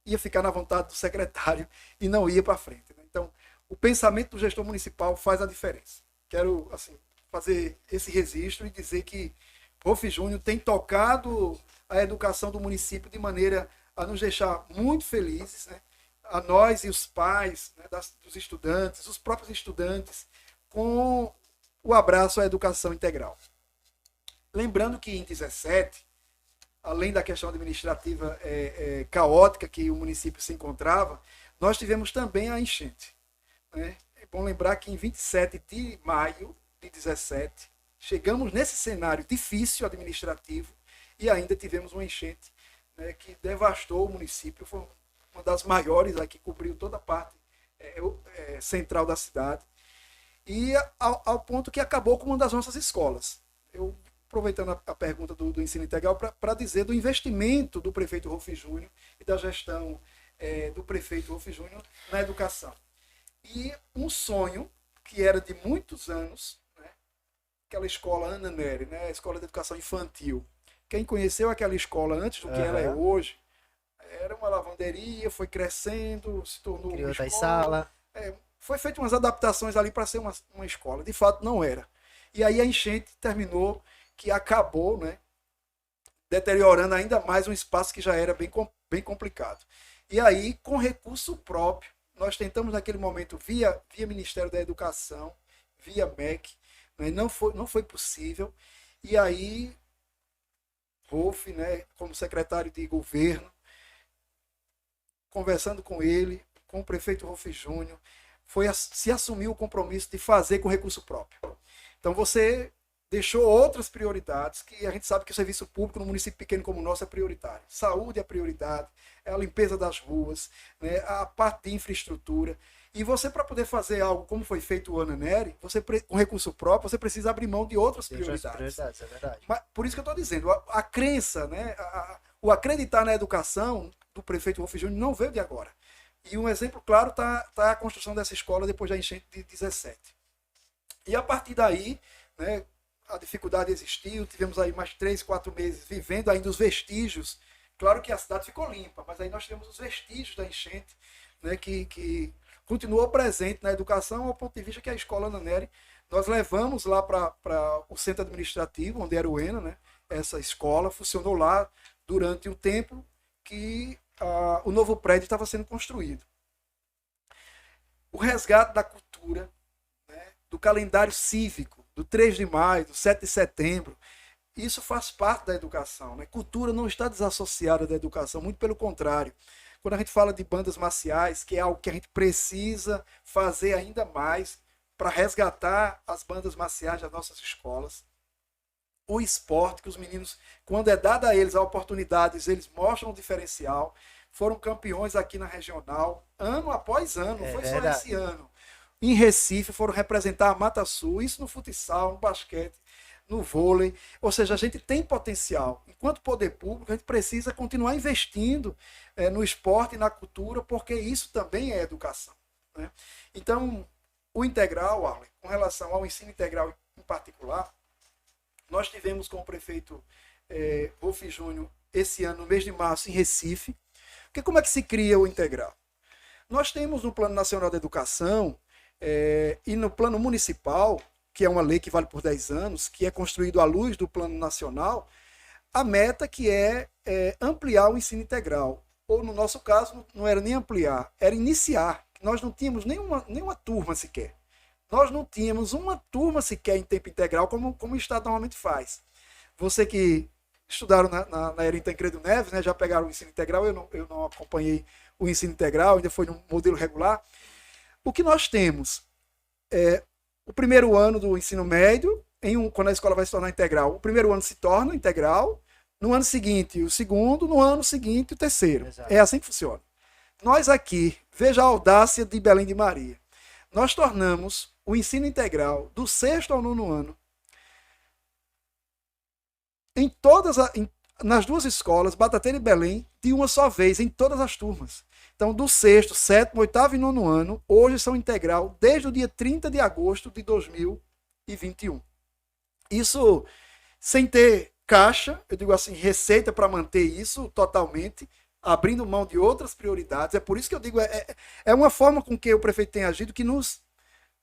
ia ficar na vontade do secretário e não ia para frente. Então, o pensamento do gestor municipal faz a diferença. Quero fazer esse registro e dizer que Rolf Júnior tem tocado a educação do município de maneira a nos deixar muito felizes, né? A nós e os pais, né, dos estudantes, os próprios estudantes, com o abraço à educação integral. Lembrando que em 17, além da questão administrativa caótica que o município se encontrava, nós tivemos também a enchente. Né? É bom lembrar que em 27 de maio de 17, chegamos nesse cenário difícil administrativo e ainda tivemos uma enchente, né, que devastou o município, foi uma das maiores, que cobriu toda a parte central da cidade, e ao ponto que acabou com uma das nossas escolas. Eu aproveitando a pergunta do ensino integral, para dizer do investimento do prefeito Rolf Júnior e da gestão do prefeito Rolf Júnior na educação. E um sonho que era de muitos anos, né, aquela escola Ana Nery, né, a escola de educação infantil. Quem conheceu aquela escola antes do que ela é hoje, era uma lavanderia, foi crescendo, se tornou Criou uma escola. sala. Foi feito umas adaptações ali para ser uma escola. De fato, não era. E aí a enchente terminou, que acabou, né, deteriorando ainda mais um espaço que já era bem complicado. E aí, com recurso próprio, nós tentamos naquele momento, via Ministério da Educação, via MEC, né, não foi possível. E aí, Rolf, né, como secretário de governo, conversando com ele, com o prefeito Rolf Júnior, se assumiu o compromisso de fazer com recurso próprio. Então você deixou outras prioridades, que a gente sabe que o serviço público no município pequeno como o nosso é prioritário. Saúde é prioridade, é a limpeza das ruas, né, a parte de infraestrutura. E você, para poder fazer algo como foi feito o Ana Nery, com recurso próprio, você precisa abrir mão de outras prioridades. É verdade. Mas, por isso que eu estou dizendo, a crença, né, o acreditar na educação do prefeito Rolf Júnior não veio de agora. E um exemplo claro está a construção dessa escola depois da enchente de 17. E a partir daí, né, a dificuldade existiu, tivemos aí mais 3, 4 meses vivendo ainda os vestígios. Claro que a cidade ficou limpa, mas aí nós tivemos os vestígios da enchente, né, que continuou presente na educação, ao ponto de vista que a escola Ana Nery, nós levamos lá para o centro administrativo, onde era o ENA, né, essa escola funcionou lá durante o tempo que o novo prédio estava sendo construído. O resgate da cultura, né, do calendário cívico, do 3 de maio, do 7 de setembro, isso faz parte da educação. Né? Cultura não está desassociada da educação, muito pelo contrário. Quando a gente fala de bandas marciais, que é algo que a gente precisa fazer ainda mais para resgatar as bandas marciais das nossas escolas. O esporte, que os meninos, quando é dada a eles a oportunidade, eles mostram o diferencial. Foram campeões aqui na regional, ano após ano, não foi só esse ano. Em Recife, foram representar a Mata Sul, isso no futsal, no basquete, no vôlei. Ou seja, a gente tem potencial. Enquanto poder público, a gente precisa continuar investindo no esporte e na cultura, porque isso também é educação. Né? Então, o integral, Arlen, com relação ao ensino integral em particular, nós tivemos com o prefeito Rolf Júnior esse ano, no mês de março, em Recife. Porque como é que se cria o integral? Nós temos no Plano Nacional da Educação e no Plano Municipal, que é uma lei que vale por 10 anos, que é construído à luz do Plano Nacional, a meta que é ampliar o ensino integral. Ou, no nosso caso, não era nem ampliar, era iniciar. Nós não tínhamos nenhuma turma sequer. nós não tínhamos uma turma sequer em tempo integral como o Estado normalmente faz. Você que estudaram na era Tancredo Neves, né, já pegaram o ensino integral, eu não acompanhei o ensino integral, ainda foi no modelo regular. O que nós temos é o primeiro ano do ensino médio, quando a escola vai se tornar integral, o primeiro ano se torna integral, no ano seguinte o segundo, no ano seguinte o terceiro. Exato. É assim que funciona. Nós aqui, veja a audácia de Belém de Maria, nós tornamos o ensino integral do sexto ao nono ano nas duas escolas, Batateira e Belém, de uma só vez, em todas as turmas. Então, do sexto, sétimo, oitavo e nono ano, hoje são integral desde o dia 30 de agosto de 2021. Isso sem ter caixa, eu digo assim, receita para manter isso totalmente, abrindo mão de outras prioridades. É por isso que eu digo, é uma forma com que o prefeito tem agido que nos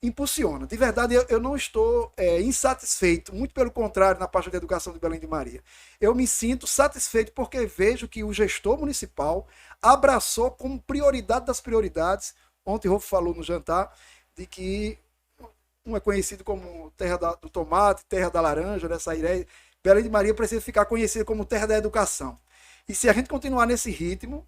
impulsiona. De verdade, eu não estou insatisfeito, muito pelo contrário, na parte da educação de Belém de Maria. Eu me sinto satisfeito porque vejo que o gestor municipal abraçou como prioridade das prioridades. Ontem o Rolfo falou no jantar de que um é conhecido como terra do tomate, terra da laranja, dessa ideia. Belém de Maria precisa ficar conhecida como terra da educação. E se a gente continuar nesse ritmo,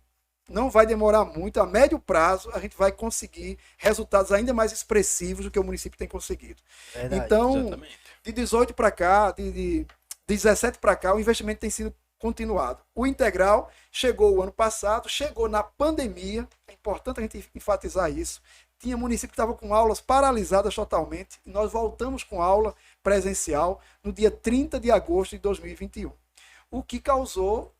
não vai demorar muito, a médio prazo a gente vai conseguir resultados ainda mais expressivos do que o município tem conseguido. Verdade, então, exatamente. De 18 para cá, de 17 para cá, o investimento tem sido continuado. O integral chegou o ano passado, chegou na pandemia, é importante a gente enfatizar isso. Tinha município que estava com aulas paralisadas totalmente, e nós voltamos com aula presencial no dia 30 de agosto de 2021, o que causou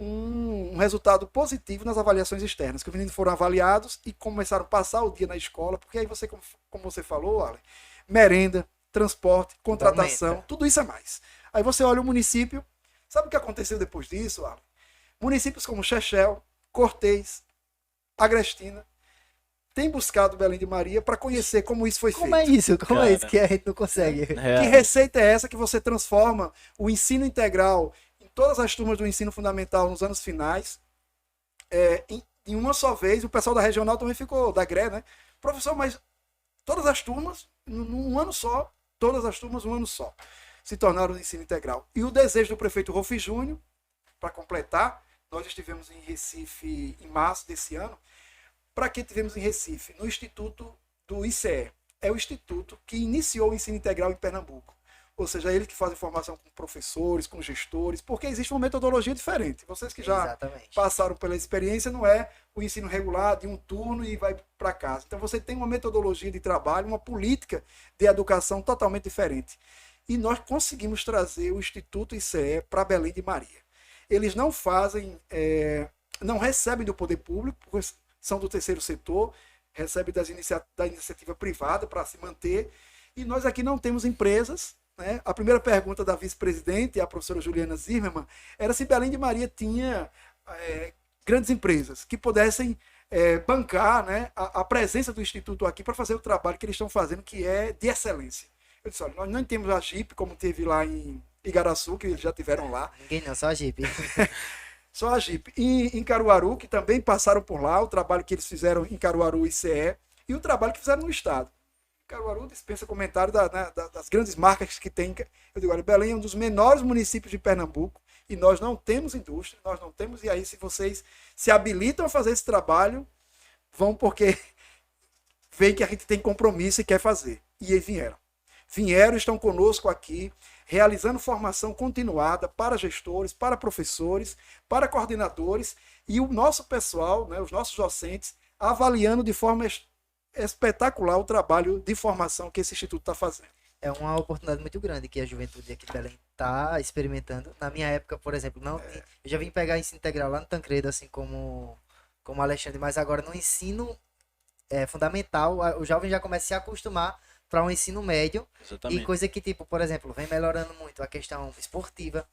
um resultado positivo nas avaliações externas, que os meninos foram avaliados e começaram a passar o dia na escola, porque aí você, como você falou, Ale, merenda, transporte, contratação, tudo isso é mais. Aí você olha o município, sabe o que aconteceu depois disso, Ale? Municípios como Chechel, Cortês, Agrestina, têm buscado Belém de Maria para conhecer como isso foi feito. Como é isso? Como é isso que a gente não consegue? Que receita é essa que você transforma o ensino integral todas as turmas do ensino fundamental nos anos finais, em uma só vez? O pessoal da regional também ficou, da GRE, né? Professor, mas todas as turmas, num ano só, todas as turmas, um ano só, se tornaram de ensino integral. E o desejo do prefeito Rolfo Júnior, para completar, nós estivemos em Recife em março desse ano. Para que tivemos em Recife? No Instituto do ICE. É o instituto que iniciou o ensino integral em Pernambuco. Ou seja, eles que fazem formação com professores, com gestores, porque existe uma metodologia diferente. Vocês que já passaram pela experiência, não é o ensino regular de um turno e vai para casa. Então você tem uma metodologia de trabalho, uma política de educação totalmente diferente. E nós conseguimos trazer o Instituto ICE para Belém de Maria. Eles não fazem, não recebem do poder público, porque são do terceiro setor, recebem da iniciativa privada para se manter. E nós aqui não temos empresas. A primeira pergunta da vice-presidente, a professora Juliana Zimmermann, era se Belém de Maria tinha grandes empresas que pudessem bancar, né, a presença do Instituto aqui para fazer o trabalho que eles estão fazendo, que é de excelência. Eu disse, olha, nós não temos a JIP, como teve lá em Igaraçu, que eles já tiveram lá. Ninguém não, só a JIP. Só a JIP. E em Caruaru, que também passaram por lá, o trabalho que eles fizeram em Caruaru e ICE, e o trabalho que fizeram no Estado. Caruaru dispensa comentário das grandes marcas que tem. Eu digo, olha, Belém é um dos menores municípios de Pernambuco e nós não temos indústria, nós não temos, e aí se vocês se habilitam a fazer esse trabalho, vão porque veem que a gente tem compromisso e quer fazer. E eles vieram. Vieram, estão conosco aqui, realizando formação continuada para gestores, para professores, para coordenadores e o nosso pessoal, né, os nossos docentes, avaliando de forma espetacular o trabalho de formação que esse instituto está fazendo. É uma oportunidade muito grande que a juventude aqui de Belém está experimentando. Na minha época, por exemplo, não eu já vim pegar ensino integral lá no Tancredo, assim como Alexandre, mas agora no ensino fundamental, o jovem já começa a se acostumar para um ensino médio. Exatamente. E coisa que, tipo, por exemplo, vem melhorando muito a questão esportiva.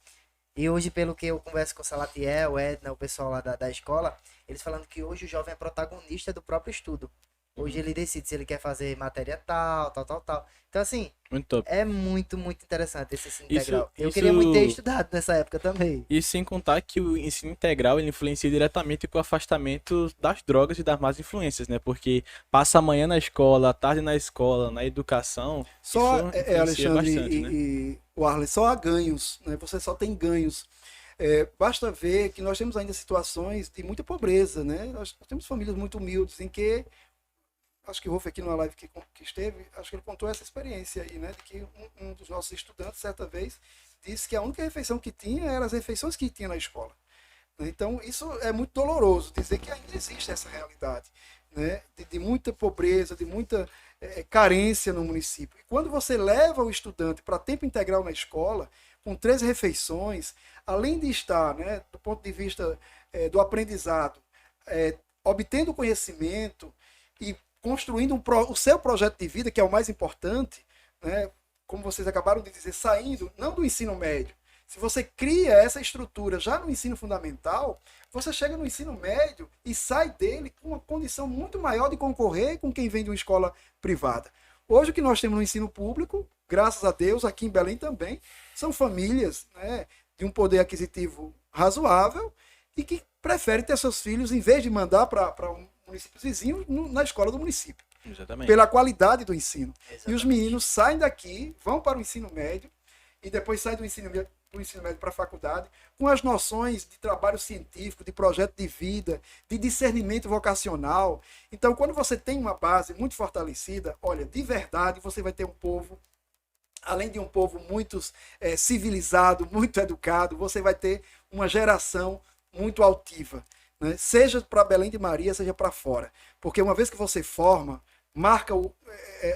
E hoje, pelo que eu converso com o Salatiel, o Edna, o pessoal lá da escola, eles falando que hoje o jovem é protagonista do próprio estudo. Hoje ele decide se ele quer fazer matéria tal, tal, tal, tal. Então, assim, Muito top. é muito, muito interessante esse ensino Isso- integral. Eu isso- queria muito ter estudado nessa época também. E sem contar que o ensino integral ele influencia diretamente com o afastamento das drogas e das más influências, né? Porque passa a manhã na escola, a tarde na escola, na educação. Só, Isso influencia Alexandre bastante, né? e o Arley, só há ganhos, né? Você só tem ganhos. Basta ver que nós temos ainda situações de muita pobreza, né? Nós temos famílias muito humildes em que, acho que o Rolf aqui numa live que esteve, acho que ele contou essa experiência aí, né? De que um dos nossos estudantes, certa vez, disse que a única refeição que tinha eram as refeições que tinha na escola. Então, isso é muito doloroso, dizer que ainda existe essa realidade, né? De muita pobreza, de muita carência no município. E quando você leva o estudante para tempo integral na escola, com 3 refeições, além de estar, né, do ponto de vista do aprendizado, obtendo conhecimento e construindo o seu projeto de vida, que é o mais importante, né, como vocês acabaram de dizer, saindo não do ensino médio. Se você cria essa estrutura já no ensino fundamental, você chega no ensino médio e sai dele com uma condição muito maior de concorrer com quem vem de uma escola privada. Hoje o que nós temos no ensino público, graças a Deus, aqui em Belém também, são famílias, né, de um poder aquisitivo razoável e que preferem ter seus filhos, em vez de mandar para um município vizinho, na escola do município. Exatamente. Pela qualidade do ensino. Exatamente. E os meninos saem daqui, vão para o ensino médio e depois saem do ensino médio para a faculdade, com as noções de trabalho científico, de projeto de vida, de discernimento vocacional. Então, quando você tem uma base muito fortalecida, olha, de verdade, você vai ter um povo, além de um povo muito civilizado, muito educado, você vai ter uma geração muito altiva, né? Seja para Belém de Maria, seja para fora. Porque uma vez que você forma, marca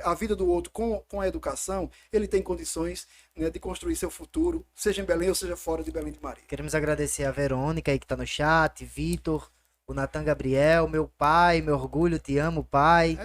a vida do outro com a educação, ele tem condições, né, de construir seu futuro, seja em Belém ou seja fora de Belém de Maria. Queremos agradecer a Verônica aí que tá no chat, Vitor, o Natan Gabriel, meu pai, meu orgulho, te amo, pai.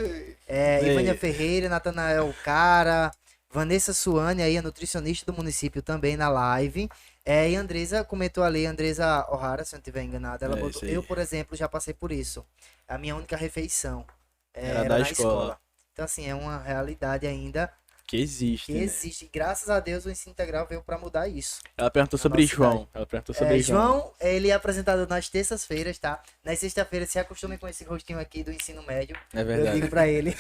Ei. Ivânia Ferreira, Natanael Cara, Vanessa Suane aí, a nutricionista do município também na live. E a Andresa comentou ali, Andresa O'Hara, se eu não estiver enganado, ela botou, Isso aí. eu, por exemplo, já passei por isso. A minha única refeição Era era da na escola. escola. Então, assim, é uma realidade ainda Que existe, que né? existe. Graças a Deus o ensino integral veio para mudar isso. Ela perguntou Na sobre nossa João. cidade. Ela perguntou sobre João, ele é apresentado nas terças-feiras, tá? Nas sexta-feiras se acostumem com esse rostinho aqui do ensino médio. É Eu verdade. digo pra ele.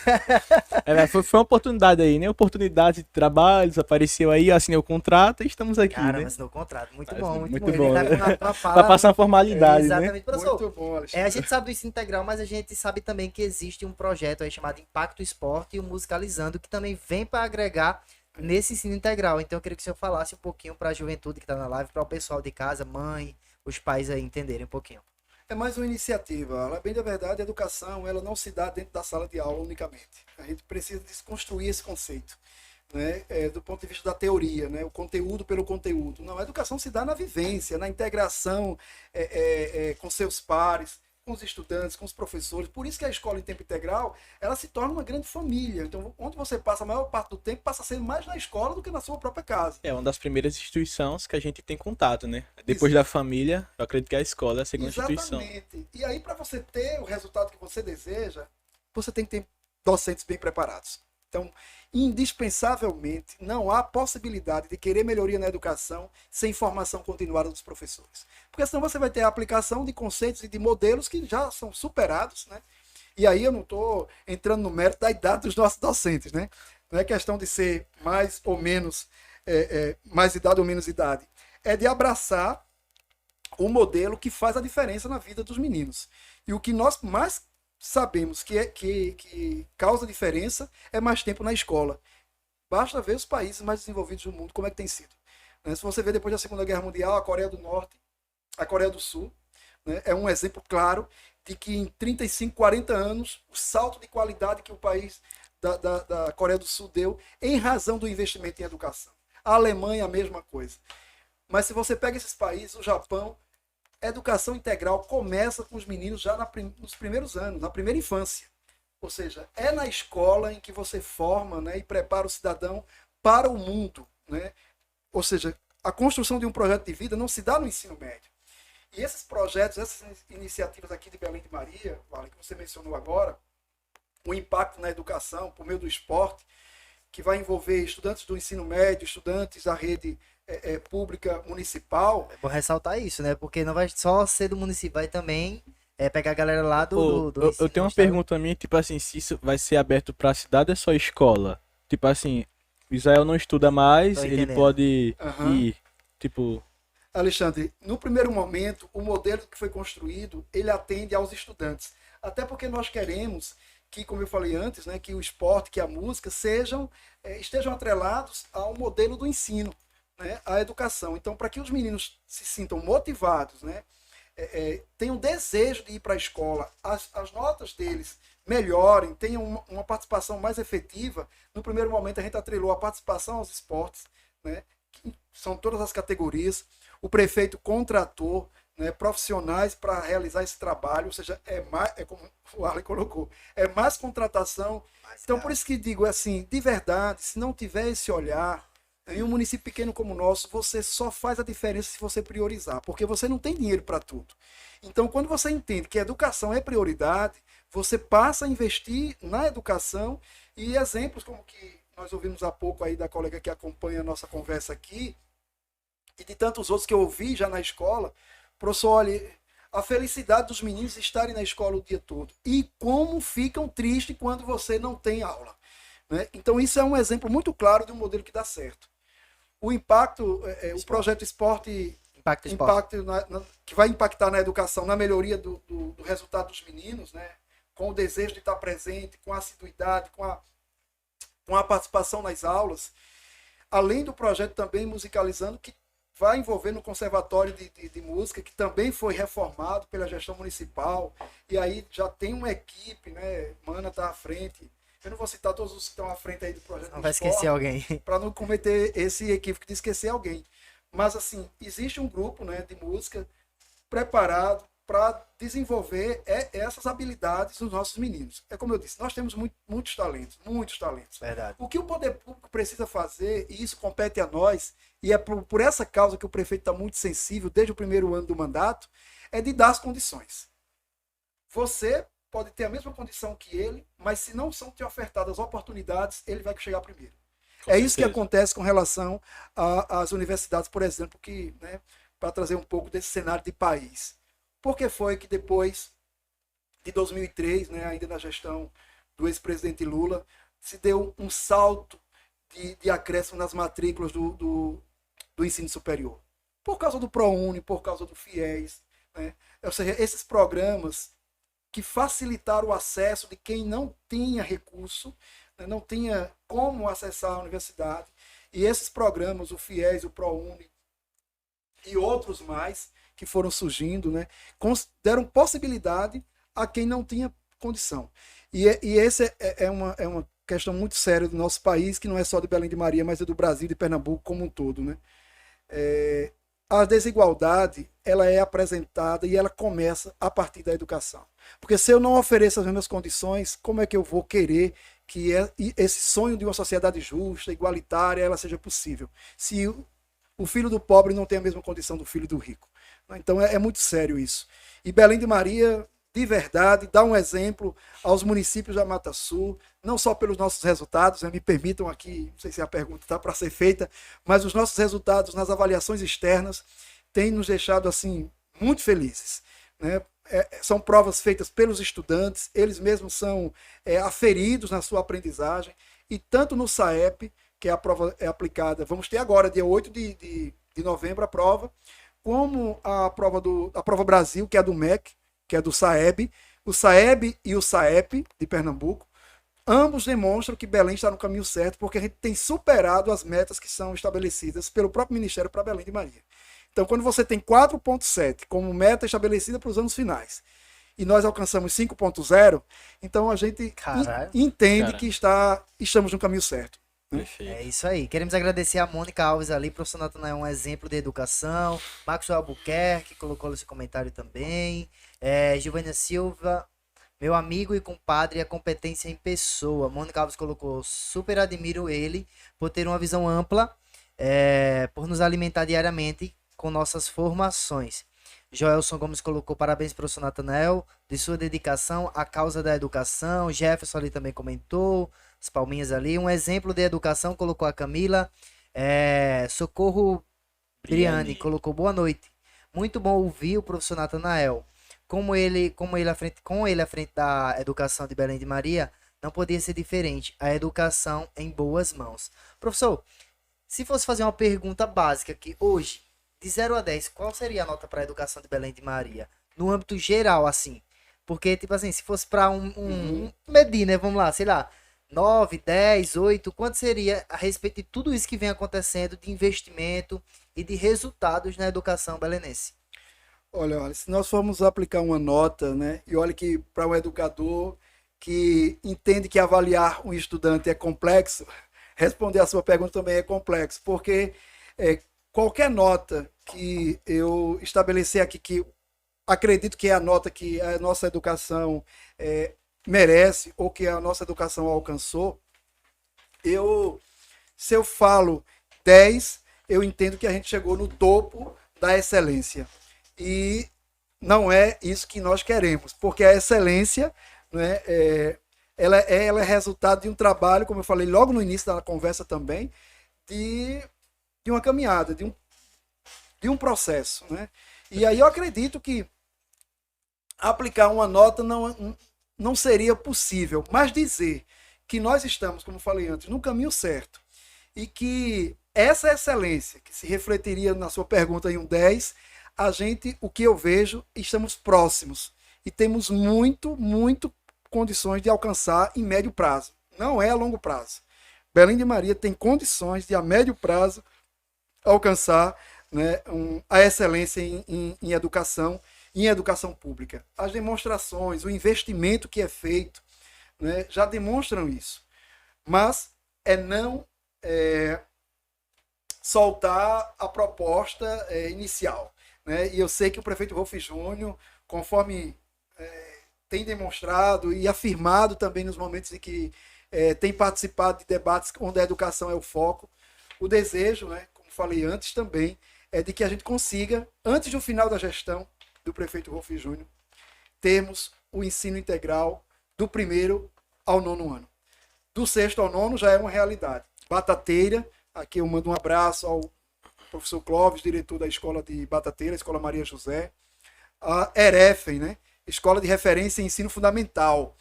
Foi uma oportunidade aí, né? Oportunidade de trabalhos, apareceu aí, eu assinei o contrato e estamos aqui, Cara, né? mas no contrato. Muito Mas bom, muito, muito bom. bom, Ele né? tá com uma fala... Pra passar uma formalidade, né? Exatamente, professor. Muito bom, Alexandre. A gente sabe do ensino integral, mas a gente sabe também que existe um projeto aí chamado Impacto Esporte e o Musicalizando, que também vem para agregar nesse ensino integral. Então eu queria que o senhor falasse um pouquinho para a juventude que está na live, para o pessoal de casa, mãe, os pais aí entenderem um pouquinho. É mais uma iniciativa. Bem da verdade, a educação ela não se dá dentro da sala de aula unicamente. A gente precisa desconstruir esse conceito, né? Do ponto de vista da teoria, né? O conteúdo pelo conteúdo. Não, a educação se dá na vivência, na integração com seus pares, com os estudantes, com os professores. Por isso que a escola em tempo integral ela se torna uma grande família. Então, onde você passa a maior parte do tempo, passa a ser mais na escola do que na sua própria casa. É uma das primeiras instituições que a gente tem contato, né? Depois da família, eu acredito que a escola é a segunda instituição. Exatamente. E aí, para você ter o resultado que você deseja, você tem que ter docentes bem preparados. Então, indispensavelmente, não há possibilidade de querer melhoria na educação sem formação continuada dos professores. Porque senão você vai ter a aplicação de conceitos e de modelos que já são superados, né? E aí eu não estou entrando no mérito da idade dos nossos docentes, né? Não é questão de ser mais ou menos, mais idade ou menos idade. É de abraçar o modelo que faz a diferença na vida dos meninos. E o que nós mais sabemos que causa diferença é mais tempo na escola. Basta ver os países mais desenvolvidos do mundo, como é que tem sido. Se você vê depois da Segunda Guerra Mundial, a Coreia do Norte, a Coreia do Sul, né, é um exemplo claro de que em 35, 40 anos, o salto de qualidade que o país da Coreia do Sul deu em razão do investimento em educação. A Alemanha, a mesma coisa. Mas se você pega esses países, o Japão, a educação integral começa com os meninos já nos primeiros anos, na primeira infância. Ou seja, é na escola em que você forma, né, e prepara o cidadão para o mundo, né? Ou seja, a construção de um projeto de vida não se dá no ensino médio. E esses projetos, essas iniciativas aqui de Belém de Maria, Vale, que você mencionou agora, o impacto na educação por meio do esporte, que vai envolver estudantes do ensino médio, estudantes da rede pública municipal. Vou ressaltar isso, né? Porque não vai só ser do município, vai também pegar a galera lá do Eu ensino tenho uma estadual. pergunta minha, tipo assim, se isso vai ser aberto pra cidade ou é só escola? Tipo assim, Israel não estuda mais, Tô ele entendendo. pode Aham. ir, tipo... Alexandre, no primeiro momento, o modelo que foi construído, ele atende aos estudantes. Até porque nós queremos que, como eu falei antes, né, que o esporte, que a música estejam atrelados ao modelo do ensino, né, à educação. Então, para que os meninos se sintam motivados, né, tenham desejo de ir para a escola, as notas deles melhorem, tenham uma participação mais efetiva, no primeiro momento a gente atrelou a participação aos esportes, né, que são todas as categorias. O prefeito contratou, né, profissionais para realizar esse trabalho, ou seja, como o Arlen colocou, é mais contratação. Então, por isso que digo assim, de verdade, se não tiver esse olhar, em um município pequeno como o nosso, você só faz a diferença se você priorizar, porque você não tem dinheiro para tudo. Então, quando você entende que a educação é prioridade, você passa a investir na educação, e exemplos como que nós ouvimos há pouco aí da colega que acompanha a nossa conversa aqui, e de tantos outros que eu ouvi já na escola, professor, olha, a felicidade dos meninos estarem na escola o dia todo. E como ficam tristes quando você não tem aula. Né? Então, isso é um exemplo muito claro de um modelo que dá certo. O impacto, o projeto Esporte, Impacto esporte. que vai impactar na educação, na melhoria do resultado dos meninos, né? Com o desejo de estar presente, com a assiduidade, com a participação nas aulas, além do projeto também Musicalizando, que vai envolver no Conservatório de Música, que também foi reformado pela gestão municipal, e aí já tem uma equipe, né? Mana está à frente. Eu não vou citar todos os que estão à frente aí do projeto. Não vai esquecer alguém. Para não cometer esse equívoco de esquecer alguém. Mas, assim, existe um grupo, né, de música preparado para desenvolver essas habilidades dos nossos meninos. É como eu disse, nós temos muitos talentos, muitos talentos. Verdade. O que o poder público precisa fazer, e isso compete a nós, e é por essa causa que o prefeito está muito sensível desde o primeiro ano do mandato, é de dar as condições. Você pode ter a mesma condição que ele, mas se não são te ofertadas oportunidades, ele vai chegar primeiro. É isso que acontece com relação às universidades, por exemplo, que, né, para trazer um pouco desse cenário de país. Por que foi que depois de 2003, né, ainda na gestão do ex-presidente Lula, se deu um salto de acréscimo nas matrículas do ensino superior? Por causa do ProUni, por causa do FIES. Né? Ou seja, esses programas que facilitaram o acesso de quem não tinha recurso, né, não tinha como acessar a universidade. E esses programas, o FIES, o ProUni e outros mais que foram surgindo, né, deram possibilidade a quem não tinha condição. E essa é uma questão muito séria do nosso país, que não é só de Belém de Maria, mas é do Brasil, de Pernambuco como um todo. Né? A desigualdade, ela é apresentada e ela começa a partir da educação. Porque se eu não ofereço as mesmas condições, como é que eu vou querer que esse sonho de uma sociedade justa, igualitária, ela seja possível? Se o filho do pobre não tem a mesma condição do filho do rico. Então é muito sério isso. E Belém de Maria, de verdade, dá um exemplo aos municípios da Mata Sul, não só pelos nossos resultados, me permitam aqui, não sei se a pergunta está para ser feita, mas os nossos resultados nas avaliações externas têm nos deixado assim muito felizes. Né? São provas feitas pelos estudantes, eles mesmos são aferidos na sua aprendizagem, e tanto no SAEP, que a prova é aplicada, vamos ter agora, dia 8 de novembro, a prova, como a prova Brasil, que é a do MEC, que é do SAEB, o SAEB e o SAEP de Pernambuco, ambos demonstram que Belém está no caminho certo, porque a gente tem superado as metas que são estabelecidas pelo próprio Ministério para Belém de Maria. Então, quando você tem 4,7 como meta estabelecida para os anos finais, e nós alcançamos 5,0, então a gente entende que estamos no caminho certo. É isso aí. Queremos agradecer a Mônica Alves ali, professor Natanael, é um exemplo de educação. Maxwell Albuquerque colocou no seu comentário também. Giovânia Silva, meu amigo e compadre, a competência em pessoa. Mônica Alves colocou, super admiro ele por ter uma visão ampla, por nos alimentar diariamente com nossas formações. Joelson Gomes colocou parabéns, professor Natanael, de sua dedicação à causa da educação. Jefferson ali também comentou, as palminhas ali. Um exemplo de educação colocou a Camila. Socorro Briane colocou boa noite. Muito bom ouvir o professor Natanael. Com ele à frente da educação de Belém de Maria, não podia ser diferente. A educação em boas mãos. Professor, se fosse fazer uma pergunta básica aqui hoje, de 0 a 10, qual seria a nota para a educação de Belém de Maria? No âmbito geral, assim. Porque, tipo assim, se fosse para medir, né? Vamos lá, sei lá, 9, 10, 8, quanto seria a respeito de tudo isso que vem acontecendo de investimento e de resultados na educação belenense? Olha, se nós formos aplicar uma nota, né? E olha que para um educador que entende que avaliar um estudante é complexo, responder a sua pergunta também é complexo, porque qualquer nota que eu estabelecer aqui, que acredito que é a nota que a nossa educação merece, ou que a nossa educação alcançou, se eu falo 10, eu entendo que a gente chegou no topo da excelência. E não é isso que nós queremos, porque a excelência, né, ela é resultado de um trabalho, como eu falei logo no início da conversa também, de uma caminhada, de um processo, né? E aí eu acredito que aplicar uma nota não seria possível, mas dizer que nós estamos, como eu falei antes, no caminho certo e que essa excelência, que se refletiria na sua pergunta em um 10, o que eu vejo, estamos próximos e temos muito condições de alcançar em médio prazo. Não é a longo prazo. Belém de Maria tem condições de, a médio prazo, alcançar, né, a excelência em educação, em educação pública. As demonstrações, o investimento que é feito, né, já demonstram isso. Mas não soltar a proposta inicial. Né? E eu sei que o prefeito Rolf Júnior, conforme tem demonstrado e afirmado também nos momentos em que tem participado de debates onde a educação é o foco, o desejo, né, como falei antes também, é de que a gente consiga, antes do final da gestão do prefeito Rolf Júnior, termos o ensino integral do 1º ao 9º ano. Do 6º ao 9º já é uma realidade. Batateira, aqui eu mando um abraço ao professor Clóvis, diretor da escola de Batateira, Escola Maria José, a EREFEM, né, Escola de Referência em Ensino Fundamental,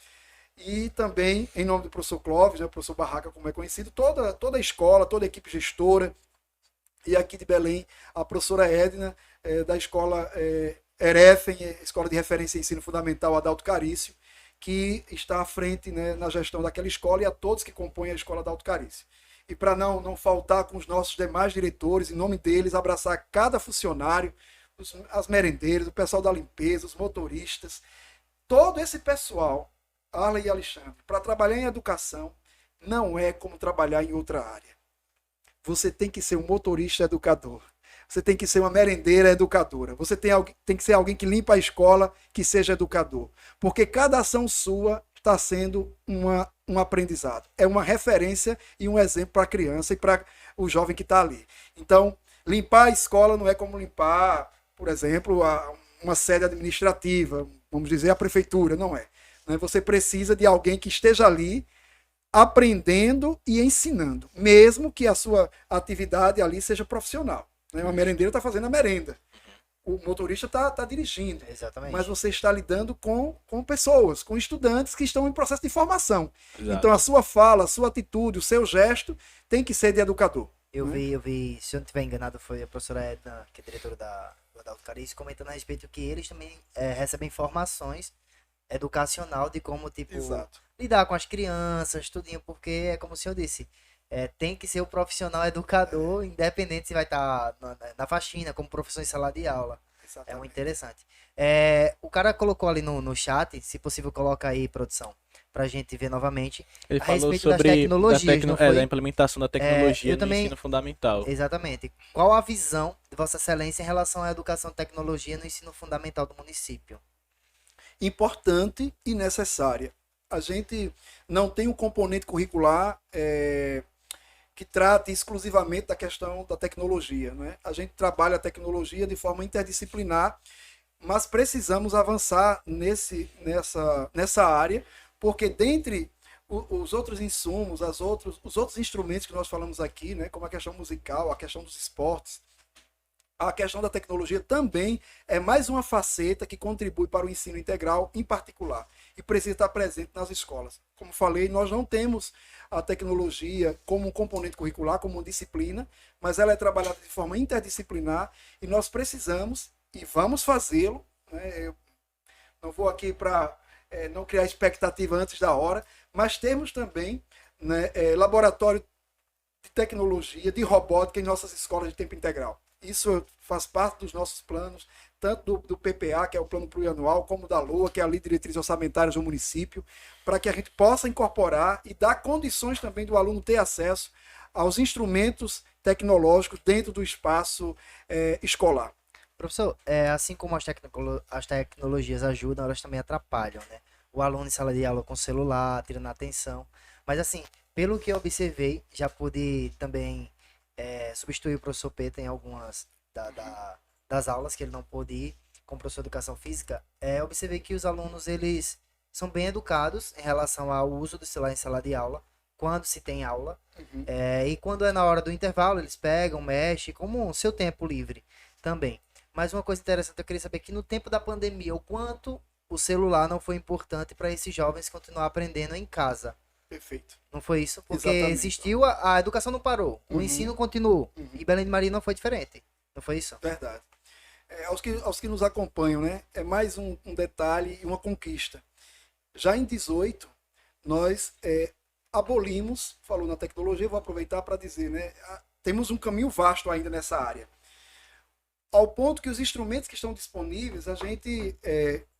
e também, em nome do professor Clóvis, né, o professor Barraca, como é conhecido, toda a escola, toda a equipe gestora, e aqui de Belém, a professora Edna, da escola EREFEM, Escola de Referência em Ensino Fundamental, Adalto Carício, que está à frente, né, na gestão daquela escola, e a todos que compõem a escola Adalto Carício. E para não faltar com os nossos demais diretores, em nome deles, abraçar cada funcionário, as merendeiras, o pessoal da limpeza, os motoristas, todo esse pessoal, Arla e Alexandre, para trabalhar em educação, não é como trabalhar em outra área. Você tem que ser um motorista educador. Você tem que ser uma merendeira educadora. Você tem que ser alguém que limpa a escola, que seja educador. Porque cada ação sua está sendo um aprendizado. É uma referência e um exemplo para a criança e para o jovem que está ali. Então, limpar a escola não é como limpar, por exemplo, uma sede administrativa, vamos dizer, a prefeitura, não é. Você precisa de alguém que esteja ali aprendendo e ensinando, mesmo que a sua atividade ali seja profissional. Uma merendeira está fazendo a merenda. O motorista está dirigindo. Exatamente. Mas você está lidando com pessoas, com estudantes que estão em processo de formação. Exato. Então a sua fala, a sua atitude, o seu gesto tem que ser de educador. Eu vi, se eu não estiver enganado, foi a professora Edna, que é diretora do Adalto Carício, comentando a respeito que eles também recebem formações educacional de como, tipo, Exato. lidar com as crianças, tudinho, porque é como o senhor disse, tem que ser o profissional educador, independente se vai estar na faxina, como professor em sala de aula. Exatamente. É muito interessante. O cara colocou ali no chat, se possível coloca aí, produção, pra gente ver novamente, Ele a falou respeito das sobre tecnologias, não foi? da implementação da tecnologia eu no também- ensino fundamental. Exatamente. Qual a visão de Vossa Excelência em relação à educação e tecnologia no ensino fundamental do município? Importante e necessária. A gente não tem um componente curricular que trate exclusivamente da questão da tecnologia. Né? A gente trabalha a tecnologia de forma interdisciplinar mas precisamos avançar nessa área, porque dentre os outros insumos, os outros instrumentos que nós falamos aqui, né, como a questão musical, a questão dos esportes, a questão da tecnologia também é mais uma faceta que contribui para o ensino integral em particular e precisa estar presente nas escolas. Como falei, nós não temos a tecnologia como um componente curricular, como uma disciplina, mas ela é trabalhada de forma interdisciplinar e nós precisamos e vamos fazê-lo, né? Eu não vou aqui para não criar expectativa antes da hora, mas temos também, né, laboratório de tecnologia, de robótica em nossas escolas de tempo integral. Isso faz parte dos nossos planos, tanto do PPA, que é o plano plurianual, como da LOA, que é a Lei de Diretrizes Orçamentárias do município, para que a gente possa incorporar e dar condições também do aluno ter acesso aos instrumentos tecnológicos dentro do espaço escolar. Professor, assim como as tecnologias ajudam, elas também atrapalham, né? O aluno em sala de aula com celular, tirando a atenção. Mas assim, pelo que eu observei, já pude também substituir o professor Peter em algumas das aulas que ele não pôde ir com o professor de educação física. Observei que os alunos, eles são bem educados em relação ao uso do celular em sala de aula, quando se tem aula. E quando é na hora do intervalo, eles pegam, mexem, como o seu tempo livre também. Mas uma coisa interessante, eu queria saber que no tempo da pandemia, o quanto o celular não foi importante para esses jovens continuar aprendendo em casa. Perfeito. Não foi isso? Porque Exatamente. existiu, a educação não parou, o ensino continuou. E Belém de Maria não foi diferente. Não foi isso? Verdade. Aos que nos acompanham, né, é mais um detalhe e uma conquista. Já em 18, nós abolimos, falou na tecnologia, vou aproveitar para dizer, né, temos um caminho vasto ainda nessa área. Ao ponto que os instrumentos que estão disponíveis, a gente,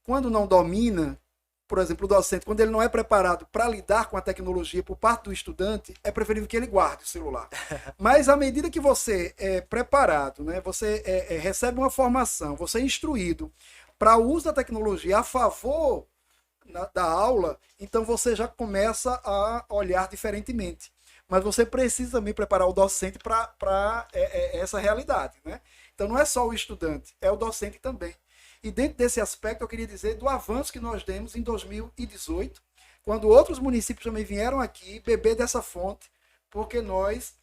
quando não domina, por exemplo, o docente, quando ele não é preparado para lidar com a tecnologia por parte do estudante, é preferível que ele guarde o celular. Mas à medida que você é preparado, né, você recebe uma formação, você é instruído para o uso da tecnologia a favor da aula, então você já começa a olhar diferentemente. Mas você precisa também preparar o docente para essa realidade, né? Então não é só o estudante, é o docente também. E dentro desse aspecto eu queria dizer do avanço que nós demos em 2018, quando outros municípios também vieram aqui beber dessa fonte, porque nós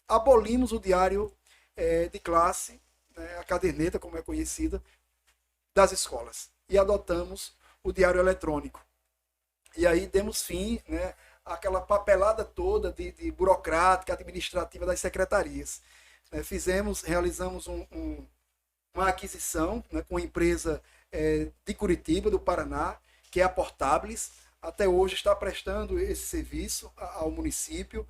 abolimos o diário de classe, né, a caderneta, como é conhecida, das escolas. E adotamos o diário eletrônico. E aí demos fim, né, àquela papelada toda de burocrática, administrativa das secretarias. Realizamos uma aquisição, né, com uma empresa de Curitiba, do Paraná, que é a Portables. Até hoje está prestando esse serviço ao município.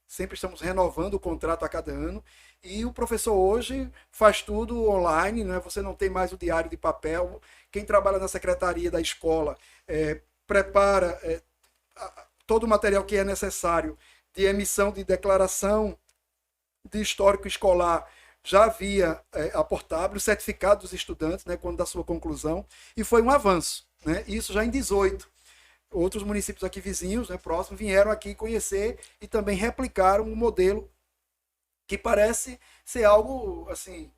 Sempre estamos renovando o contrato a cada ano. E o professor hoje faz tudo online, né? Você não tem mais o diário de papel. Quem trabalha na secretaria da escola prepara todo o material que é necessário de emissão de declaração de histórico escolar já havia a Portábil, o certificado dos estudantes, né, quando da sua conclusão, e foi um avanço, né? Isso já em 18. Outros municípios aqui vizinhos, né, próximos, vieram aqui conhecer e também replicaram um modelo que parece ser algo assim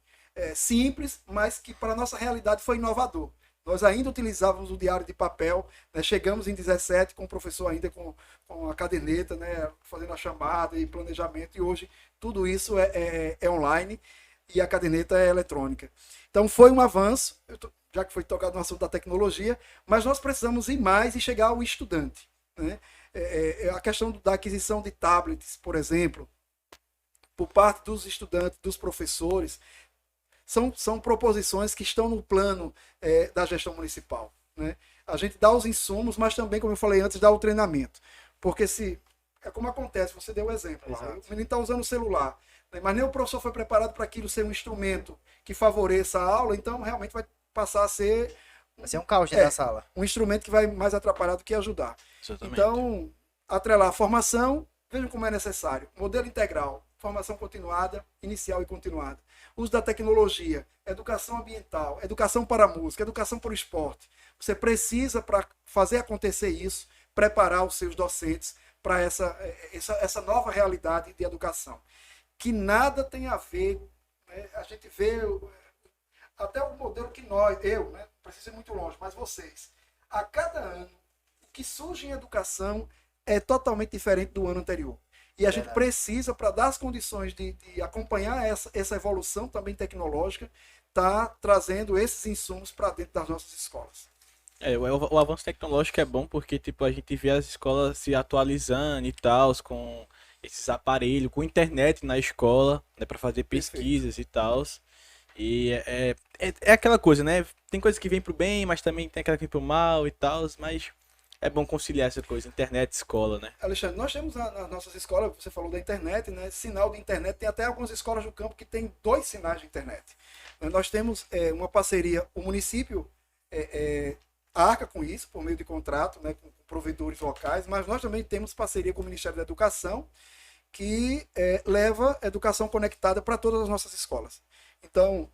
simples, mas que para a nossa realidade foi inovador. Nós ainda utilizávamos o diário de papel, né? Chegamos em 17 com o professor ainda com a caderneta, né? Fazendo a chamada e planejamento, e hoje tudo isso é online e a caderneta é eletrônica. Então foi um avanço, já que foi tocado no assunto da tecnologia, mas nós precisamos ir mais e chegar ao estudante, né? A questão da aquisição de tablets, por exemplo, por parte dos estudantes, dos professores, são proposições que estão no plano da gestão municipal, né? A gente dá os insumos, mas também, como eu falei antes, dá o treinamento. Porque é como acontece, você deu o exemplo. Lá, o menino está usando o celular, né? Mas nem o professor foi preparado para aquilo ser um instrumento que favoreça a aula, então realmente vai passar a ser... Vai ser um caos dentro da sala. Um instrumento que vai mais atrapalhar do que ajudar. Exatamente. Então, atrelar a formação, vejam como é necessário. Modelo integral, formação continuada, inicial e continuada. Uso da tecnologia, educação ambiental, educação para a música, educação para o esporte. Você precisa, para fazer acontecer isso, preparar os seus docentes para essa nova realidade de educação. Que nada tem a ver, né? A gente vê até o modelo que nós, eu, né, não preciso ir muito longe, mas vocês, a cada ano, o que surge em educação é totalmente diferente do ano anterior. E a gente precisa, para dar as condições de acompanhar essa evolução também tecnológica, tá trazendo esses insumos para dentro das nossas escolas. O avanço tecnológico é bom porque, tipo, a gente vê as escolas se atualizando e tal, com esses aparelhos, com internet na escola, né, para fazer pesquisas e tal. E é aquela coisa, né? Tem coisa que vem pro bem, mas também tem aquela que vem pro mal e tal, mas é bom conciliar essa coisa, internet, escola, né? Alexandre, nós temos nas nossas escolas, você falou da internet, né? Sinal de internet, tem até algumas escolas do campo que tem 2 sinais de internet. Nós temos uma parceria, o município arca com isso, por meio de contrato, né, com provedores locais, mas nós também temos parceria com o Ministério da Educação, que leva educação conectada para todas as nossas escolas. Então,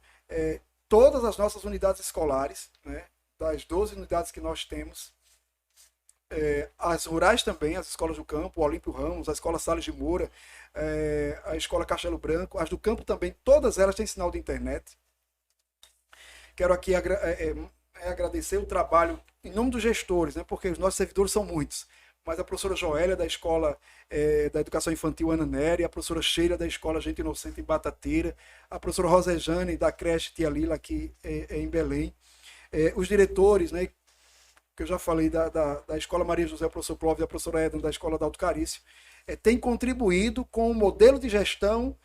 todas as nossas unidades escolares, né, das 12 unidades que nós temos, as rurais também, as escolas do campo, o Olímpio Ramos, a escola Salles de Moura, a escola Castelo Branco, as do campo também, todas elas têm sinal de internet. Quero aqui agradecer o trabalho em nome dos gestores, né, porque os nossos servidores são muitos, mas a professora Joélia da escola da Educação Infantil Ana Nery, a professora Sheila da escola Gente Inocente em Batateira, a professora Rosejane da creche Tia Lila aqui em Belém, os diretores, né, que eu já falei da escola Maria José, o professor Clóvis e a professora Edna da escola da Alto Carício, têm contribuído com o modelo de gestão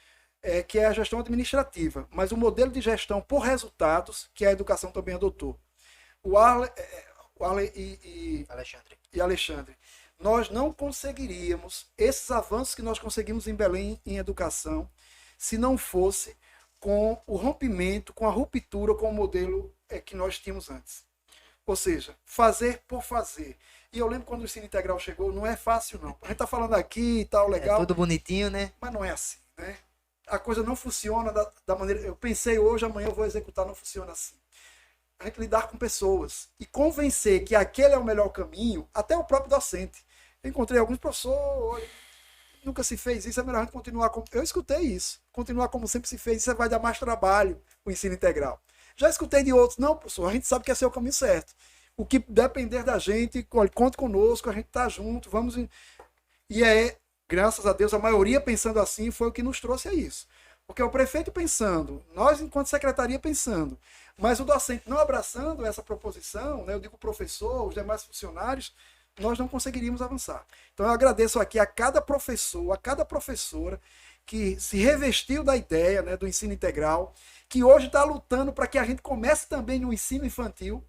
que é a gestão administrativa, mas o modelo de gestão por resultados que a educação também adotou. O Arley e Alexandre, nós não conseguiríamos esses avanços que nós conseguimos em Belém em educação se não fosse com o rompimento, com a ruptura com o modelo que nós tínhamos antes. Ou seja, fazer por fazer. E eu lembro quando o ensino integral chegou, não é fácil não. A gente está falando aqui e tal, legal. Tudo bonitinho, né? Mas não é assim, né? A coisa não funciona da maneira... Eu pensei hoje, amanhã eu vou executar, não funciona assim. A gente lidar com pessoas e convencer que aquele é o melhor caminho, até o próprio docente. Eu encontrei alguns professores, nunca se fez isso, é melhor a gente continuar como... Eu escutei isso, continuar como sempre se fez, isso vai dar mais trabalho, o ensino integral. Já escutei de outros, não, professor, a gente sabe que esse é o caminho certo. O que depender da gente, conte conosco, a gente está junto, vamos... E graças a Deus, a maioria pensando assim foi o que nos trouxe a isso. Porque o prefeito pensando, nós enquanto secretaria pensando, mas o docente não abraçando essa proposição, né, eu digo o professor, os demais funcionários, nós não conseguiríamos avançar. Então eu agradeço aqui a cada professor, a cada professora que se revestiu da ideia, né, do ensino integral, que hoje está lutando para que a gente comece também no ensino infantil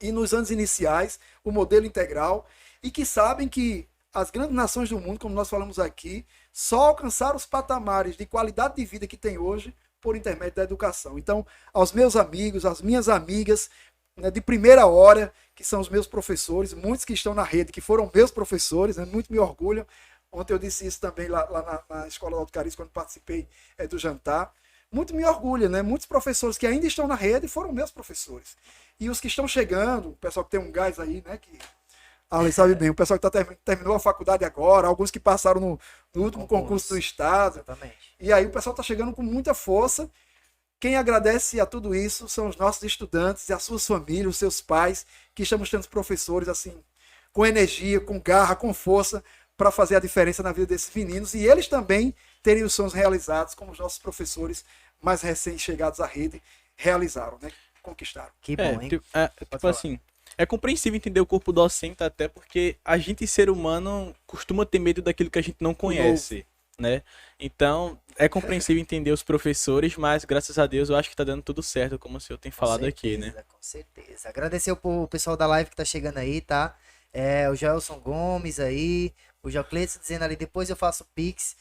e nos anos iniciais, o modelo integral, e que sabem que as grandes nações do mundo, como nós falamos aqui, só alcançaram os patamares de qualidade de vida que tem hoje por intermédio da educação. Então, aos meus amigos, às minhas amigas, né, de primeira hora, que são os meus professores, muitos que estão na rede, que foram meus professores, né, muito me orgulham. Ontem eu disse isso também lá na Escola do Alto Carício, quando participei do jantar. Muito me orgulha, né? Muitos professores que ainda estão na rede foram meus professores. E os que estão chegando, o pessoal que tem um gás aí, né, que... Arley sabe bem, o pessoal que terminou a faculdade agora, alguns que passaram no último concurso do Estado. Exatamente. E aí o pessoal está chegando com muita força. Quem agradece a tudo isso são os nossos estudantes e as suas famílias, os seus pais, que estamos tendo professores assim, com energia, com garra, com força, para fazer a diferença na vida desses meninos. E eles também terem os sonhos realizados, como os nossos professores mais recém-chegados à rede realizaram, né? Conquistaram. Que bom, hein? Tipo assim, é compreensível entender o corpo docente, até porque a gente, ser humano, costuma ter medo daquilo que a gente não conhece, né? Então, é compreensível entender os professores, mas graças a Deus eu acho que tá dando tudo certo, como o senhor tem falado aqui, né? Com certeza. Agradecer o pessoal da live que tá chegando aí, tá? O Gelson Gomes aí, o Jocleito dizendo ali, depois eu faço Pix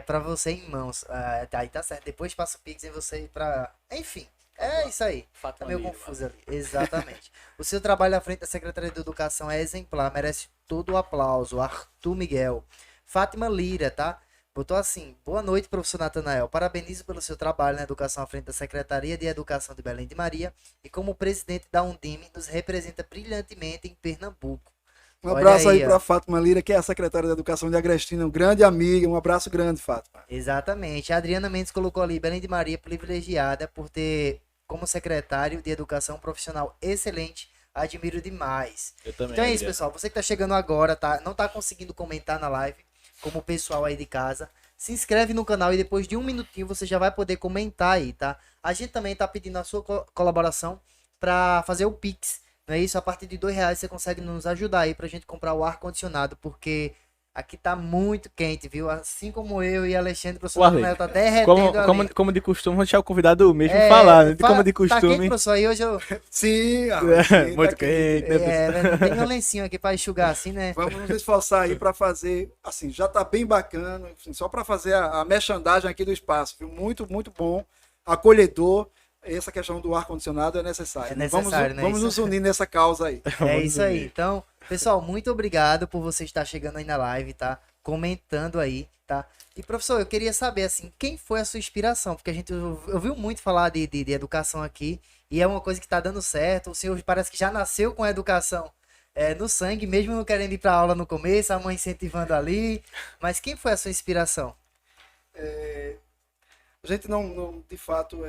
pra você em mãos. Aí tá certo, depois faço Pix em você pra... Enfim. É isso aí. Tá meio confuso ali. Exatamente. O seu trabalho à frente da Secretaria de Educação é exemplar, merece todo o aplauso. Arthur Miguel. Fátima Lira, tá? Botou assim: boa noite, professor Natanael. Parabenizo pelo seu trabalho na educação à frente da Secretaria de Educação de Belém de Maria e como presidente da Undime nos representa brilhantemente em Pernambuco. Um abraço aí para Fátima Lira, que é a secretária de Educação de Agrestina, um grande amiga, um abraço grande, Fátima. Exatamente. A Adriana Mendes colocou ali: Belém de Maria privilegiada por ter como secretário de Educação, um profissional excelente, admiro demais. Eu também, Então é isso, Adriano. pessoal. Você que tá chegando agora, tá, não tá conseguindo comentar na live, como o pessoal aí de casa, se inscreve no canal e depois de um minutinho você já vai poder comentar aí, tá? A gente também tá pedindo a sua colaboração para fazer o Pix, não é isso? A partir de R$ 2 você consegue nos ajudar aí pra gente comprar o ar-condicionado, porque aqui tá muito quente, viu? Assim como eu e Alexandre, o professor Arley, Manuel tá derretendo ali. como de costume, vou deixar o convidado mesmo É, falar, né? Como de Tá quente, costume. professor, aí hoje eu... Sim, sim, Muito tá quente, né, professor? Não tem um lencinho aqui pra enxugar assim, né? Vamos nos esforçar aí para fazer, assim, já tá bem bacana, assim, só para fazer a merchandising aqui do espaço, viu? Muito, muito bom, acolhedor. Essa questão do ar-condicionado é necessário. É necessário, né? Vamos Isso. nos unir nessa causa aí. É Vamos isso aí. unir. Então, pessoal, muito obrigado por você estar chegando aí na live, tá? Comentando aí, tá? E, professor, eu queria saber, assim, quem foi a sua inspiração? Porque a gente ouviu muito falar de educação aqui e é uma coisa que tá dando certo. O senhor parece que já nasceu com a educação no sangue, mesmo não querendo ir pra aula no começo, a mãe incentivando ali. Mas quem foi a sua inspiração? A gente não de fato,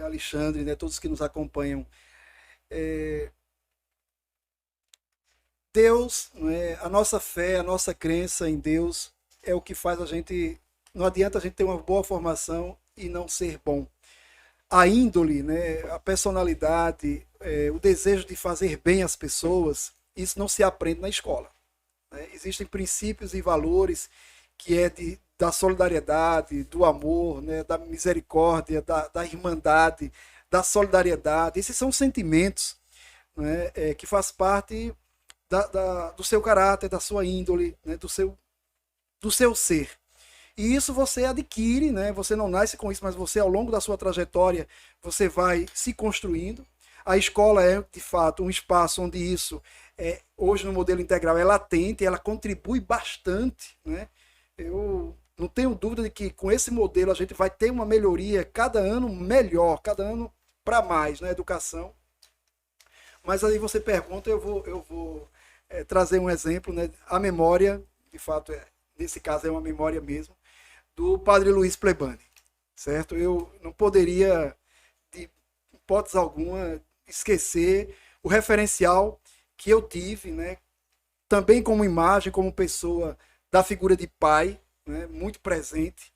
Alexandre, né, todos que nos acompanham, Deus, né, a nossa fé, a nossa crença em Deus é o que faz a gente. Não adianta a gente ter uma boa formação e não ser bom. A índole, né, a personalidade, o desejo de fazer bem às pessoas, isso não se aprende na escola, né? Existem princípios e valores que da solidariedade, do amor, né, da misericórdia, da irmandade, da solidariedade. Esses são sentimentos, né, que faz parte do seu caráter, da sua índole, né, do seu ser. E isso você adquire, né? Você não nasce com isso, mas você, ao longo da sua trajetória, você vai se construindo. A escola é, de fato, um espaço onde isso, hoje no modelo integral, é latente, ela contribui bastante, né? Eu não tenho dúvida de que com esse modelo a gente vai ter uma melhoria cada ano melhor, cada ano para mais na educação. Mas aí você pergunta, eu vou trazer um exemplo, né? A memória, de fato, nesse caso é uma memória mesmo, do Padre Luiz Plebani, certo? Eu não poderia, de hipótese alguma, esquecer o referencial que eu tive, né? Também como imagem, como pessoa da figura de pai, né? Muito presente,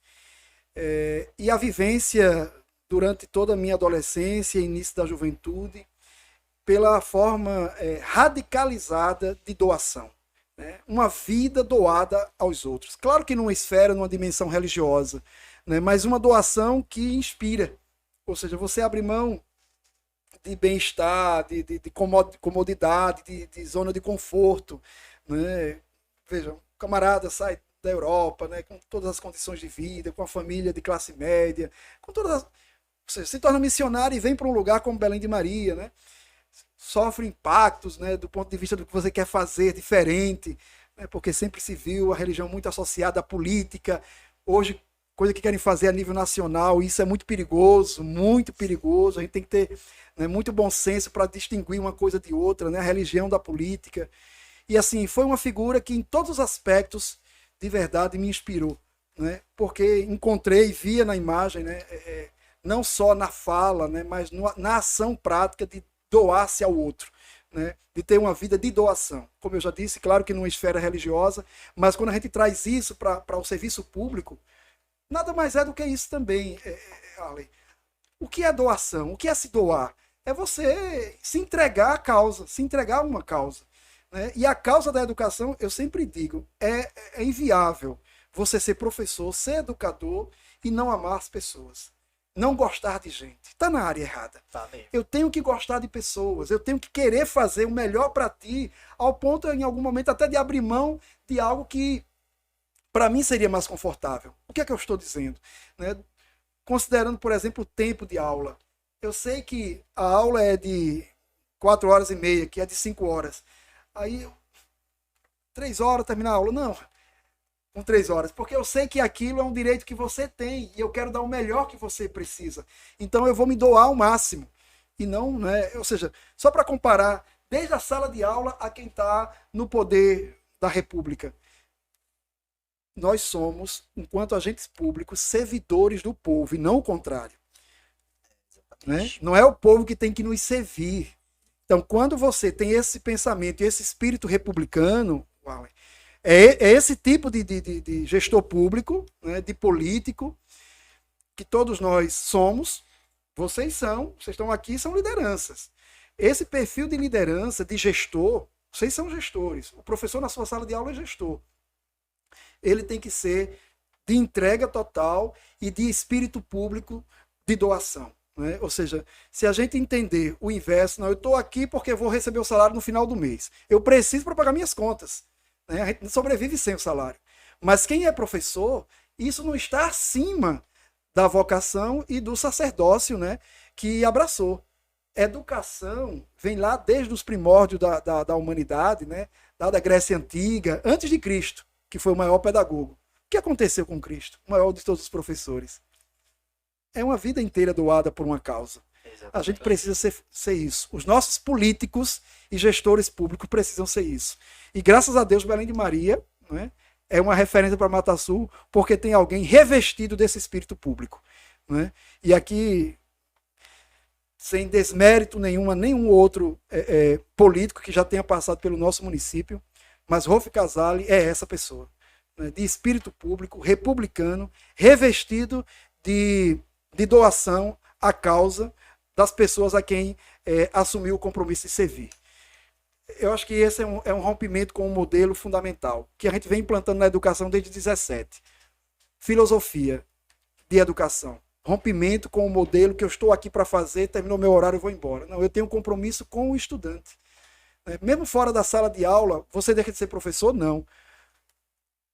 e a vivência durante toda a minha adolescência e início da juventude, pela forma radicalizada de doação. Uma vida doada aos outros. Claro que numa esfera, numa dimensão religiosa, né? Mas uma doação que inspira. Ou seja, você abre mão de bem-estar, de comodidade, de zona de conforto, né? Veja, um camarada sai da Europa, né, com todas as condições de vida, com a família de classe média, com todas as... Ou seja, se torna missionário e vem para um lugar como Belém de Maria, né? Sofre impactos, né, do ponto de vista do que você quer fazer diferente, né, porque sempre se viu a religião muito associada à política. Hoje, coisa que querem fazer a nível nacional, isso é muito perigoso, muito perigoso. A gente tem que ter, né, muito bom senso para distinguir uma coisa de outra, né, a religião da política. E assim, foi uma figura que em todos os aspectos, de verdade, me inspirou, né, porque encontrei, via na imagem, né, não só na fala, né, mas na ação prática de doar-se ao outro, né? De ter uma vida de doação. Como eu já disse, claro que numa esfera religiosa, mas quando a gente traz isso para o serviço público, nada mais é do que isso também, Arley. O que é doação? O que é se doar? É você se entregar à causa, se entregar a uma causa, né? E a causa da educação, eu sempre digo, é inviável você ser professor, ser educador e não amar as pessoas. Não gostar de gente. Está na área errada. Tá mesmo. Eu tenho que gostar de pessoas. Eu tenho que querer fazer o melhor para ti, ao ponto, em algum momento, até de abrir mão de algo que, para mim, seria mais confortável. O que é que eu estou dizendo? Né? Considerando, por exemplo, o tempo de aula. Eu sei que a aula é de 4h30, que é de 5 horas. Aí, 3 horas terminar a aula. Não. Com 3 horas, porque eu sei que aquilo é um direito que você tem e eu quero dar o melhor que você precisa. Então eu vou me doar ao máximo. E não, né? Ou seja, só para comparar, desde a sala de aula a quem está no poder da República. Nós somos, enquanto agentes públicos, servidores do povo e não o contrário. né? Não é o povo que tem que nos servir. Então, quando você tem esse pensamento e esse espírito republicano, é esse tipo de gestor público, né, de político, que todos nós somos. Vocês estão aqui, são lideranças. Esse perfil de liderança, de gestor, vocês são gestores. O professor na sua sala de aula é gestor. Ele tem que ser de entrega total e de espírito público de doação. Né? Ou seja, se a gente entender o inverso, não, eu estou aqui porque vou receber o salário no final do mês. Eu preciso para pagar minhas contas. Né? A gente não sobrevive sem o salário. Mas quem é professor, isso não está acima da vocação e do sacerdócio, né, que abraçou. Educação vem lá desde os primórdios da humanidade, né, lá da Grécia Antiga, antes de Cristo, que foi o maior pedagogo. O que aconteceu com Cristo? O maior de todos os professores. É uma vida inteira doada por uma causa. Exatamente. A gente precisa ser isso. Os nossos políticos e gestores públicos precisam ser isso. E graças a Deus, Belém de Maria, né, é uma referência para Mataçu, porque tem alguém revestido desse espírito público. Né? E aqui, sem desmérito nenhum outro político que já tenha passado pelo nosso município, mas Rolf Casale é essa pessoa, né? De espírito público, republicano, revestido de doação à causa das pessoas a quem assumiu o compromisso de servir. Eu acho que esse é um rompimento com um modelo fundamental, que a gente vem implantando na educação desde 17. Filosofia de educação. Rompimento com o modelo que eu estou aqui para fazer, terminou meu horário, eu vou embora. Não, eu tenho um compromisso com o estudante. Mesmo fora da sala de aula, você deixa de ser professor? Não.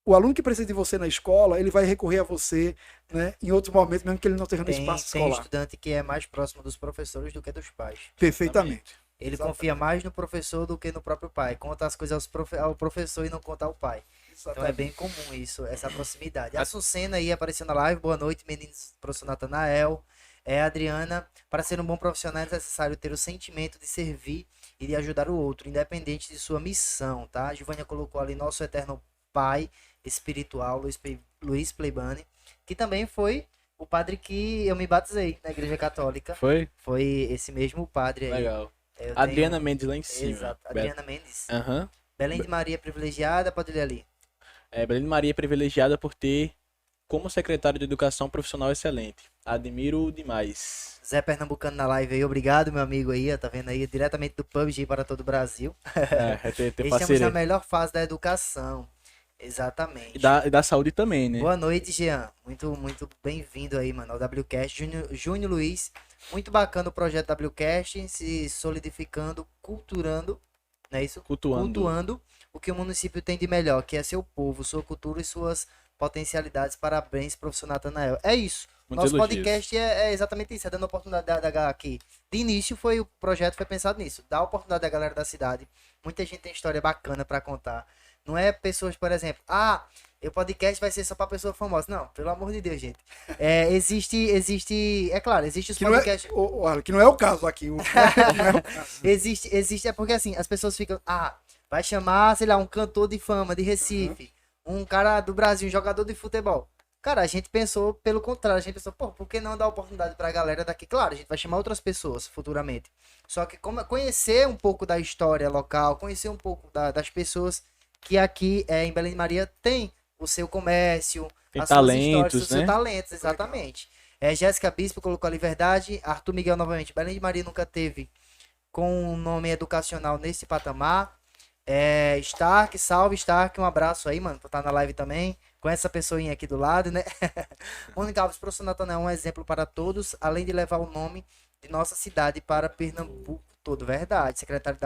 O aluno que precisa de você na escola, ele vai recorrer a você, né, em outros momentos, mesmo que ele não esteja no espaço escolar. Tem estudante que é mais próximo dos professores do que dos pais. Perfeitamente. Ele confia mais no professor do que no próprio pai. Conta as coisas ao professor e não conta ao pai. Exatamente. Então é bem comum isso, essa proximidade. A Sucena aí apareceu na live. Boa noite, meninos. Professor Natanael. Adriana. Para ser um bom profissional é necessário ter o sentimento de servir e de ajudar o outro, independente de sua missão, tá? A Giovânia colocou ali nosso eterno pai espiritual, Luiz Pleibani, que também foi o padre que eu me batizei na Igreja Católica. Foi? Foi esse mesmo padre aí. Legal. Adriana Mendes lá em cima. Exato, Adriana Mendes. Uhum. Belém de Maria privilegiada, pode ler ali. Belém de Maria é privilegiada por ter, como secretário de Educação, profissional excelente. Admiro demais. Zé Pernambucano na live aí, obrigado, meu amigo aí, tá vendo aí, diretamente do PUBG para todo o Brasil. Estamos na melhor fase da educação. Exatamente. E da saúde também, né? Boa noite, Jean. Muito bem-vindo aí, mano, ao WCast. Júnior Luiz, muito bacana o projeto WCast, se solidificando, culturando, não é isso? Cultuando o que o município tem de melhor, que é seu povo, sua cultura e suas potencialidades. Parabéns, professor Natanael. É isso. Muitos Nosso elogios. podcast é exatamente isso, é dando a oportunidade da aqui. De início, o projeto foi pensado nisso, dar a oportunidade da galera da cidade. Muita gente tem história bacana para contar. Não é pessoas, por exemplo, o podcast vai ser só pra pessoa famosa. Não, pelo amor de Deus, gente. Existe, é claro, existe os podcasts. Que não é o caso aqui. Existe, é porque assim, as pessoas ficam, vai chamar, sei lá, um cantor de fama de Recife, um cara do Brasil, um jogador de futebol. Cara, a gente pensou pelo contrário, a gente pensou, por que não dar oportunidade pra galera daqui? Claro, a gente vai chamar outras pessoas futuramente. Só que conhecer um pouco da história local, conhecer um pouco das pessoas que aqui em Belém de Maria tem o seu comércio, tem as talentos, suas histórias, os né? seus talentos, exatamente. Jéssica Bispo colocou ali verdade, Arthur Miguel novamente, Belém de Maria nunca teve com um nome educacional nesse patamar. Stark, salve Stark, um abraço aí, mano, por estar na live também, com essa pessoinha aqui do lado, né? Mônica Alves, professor Natanael é um exemplo para todos, além de levar o nome de nossa cidade para Pernambuco todo, verdade, secretário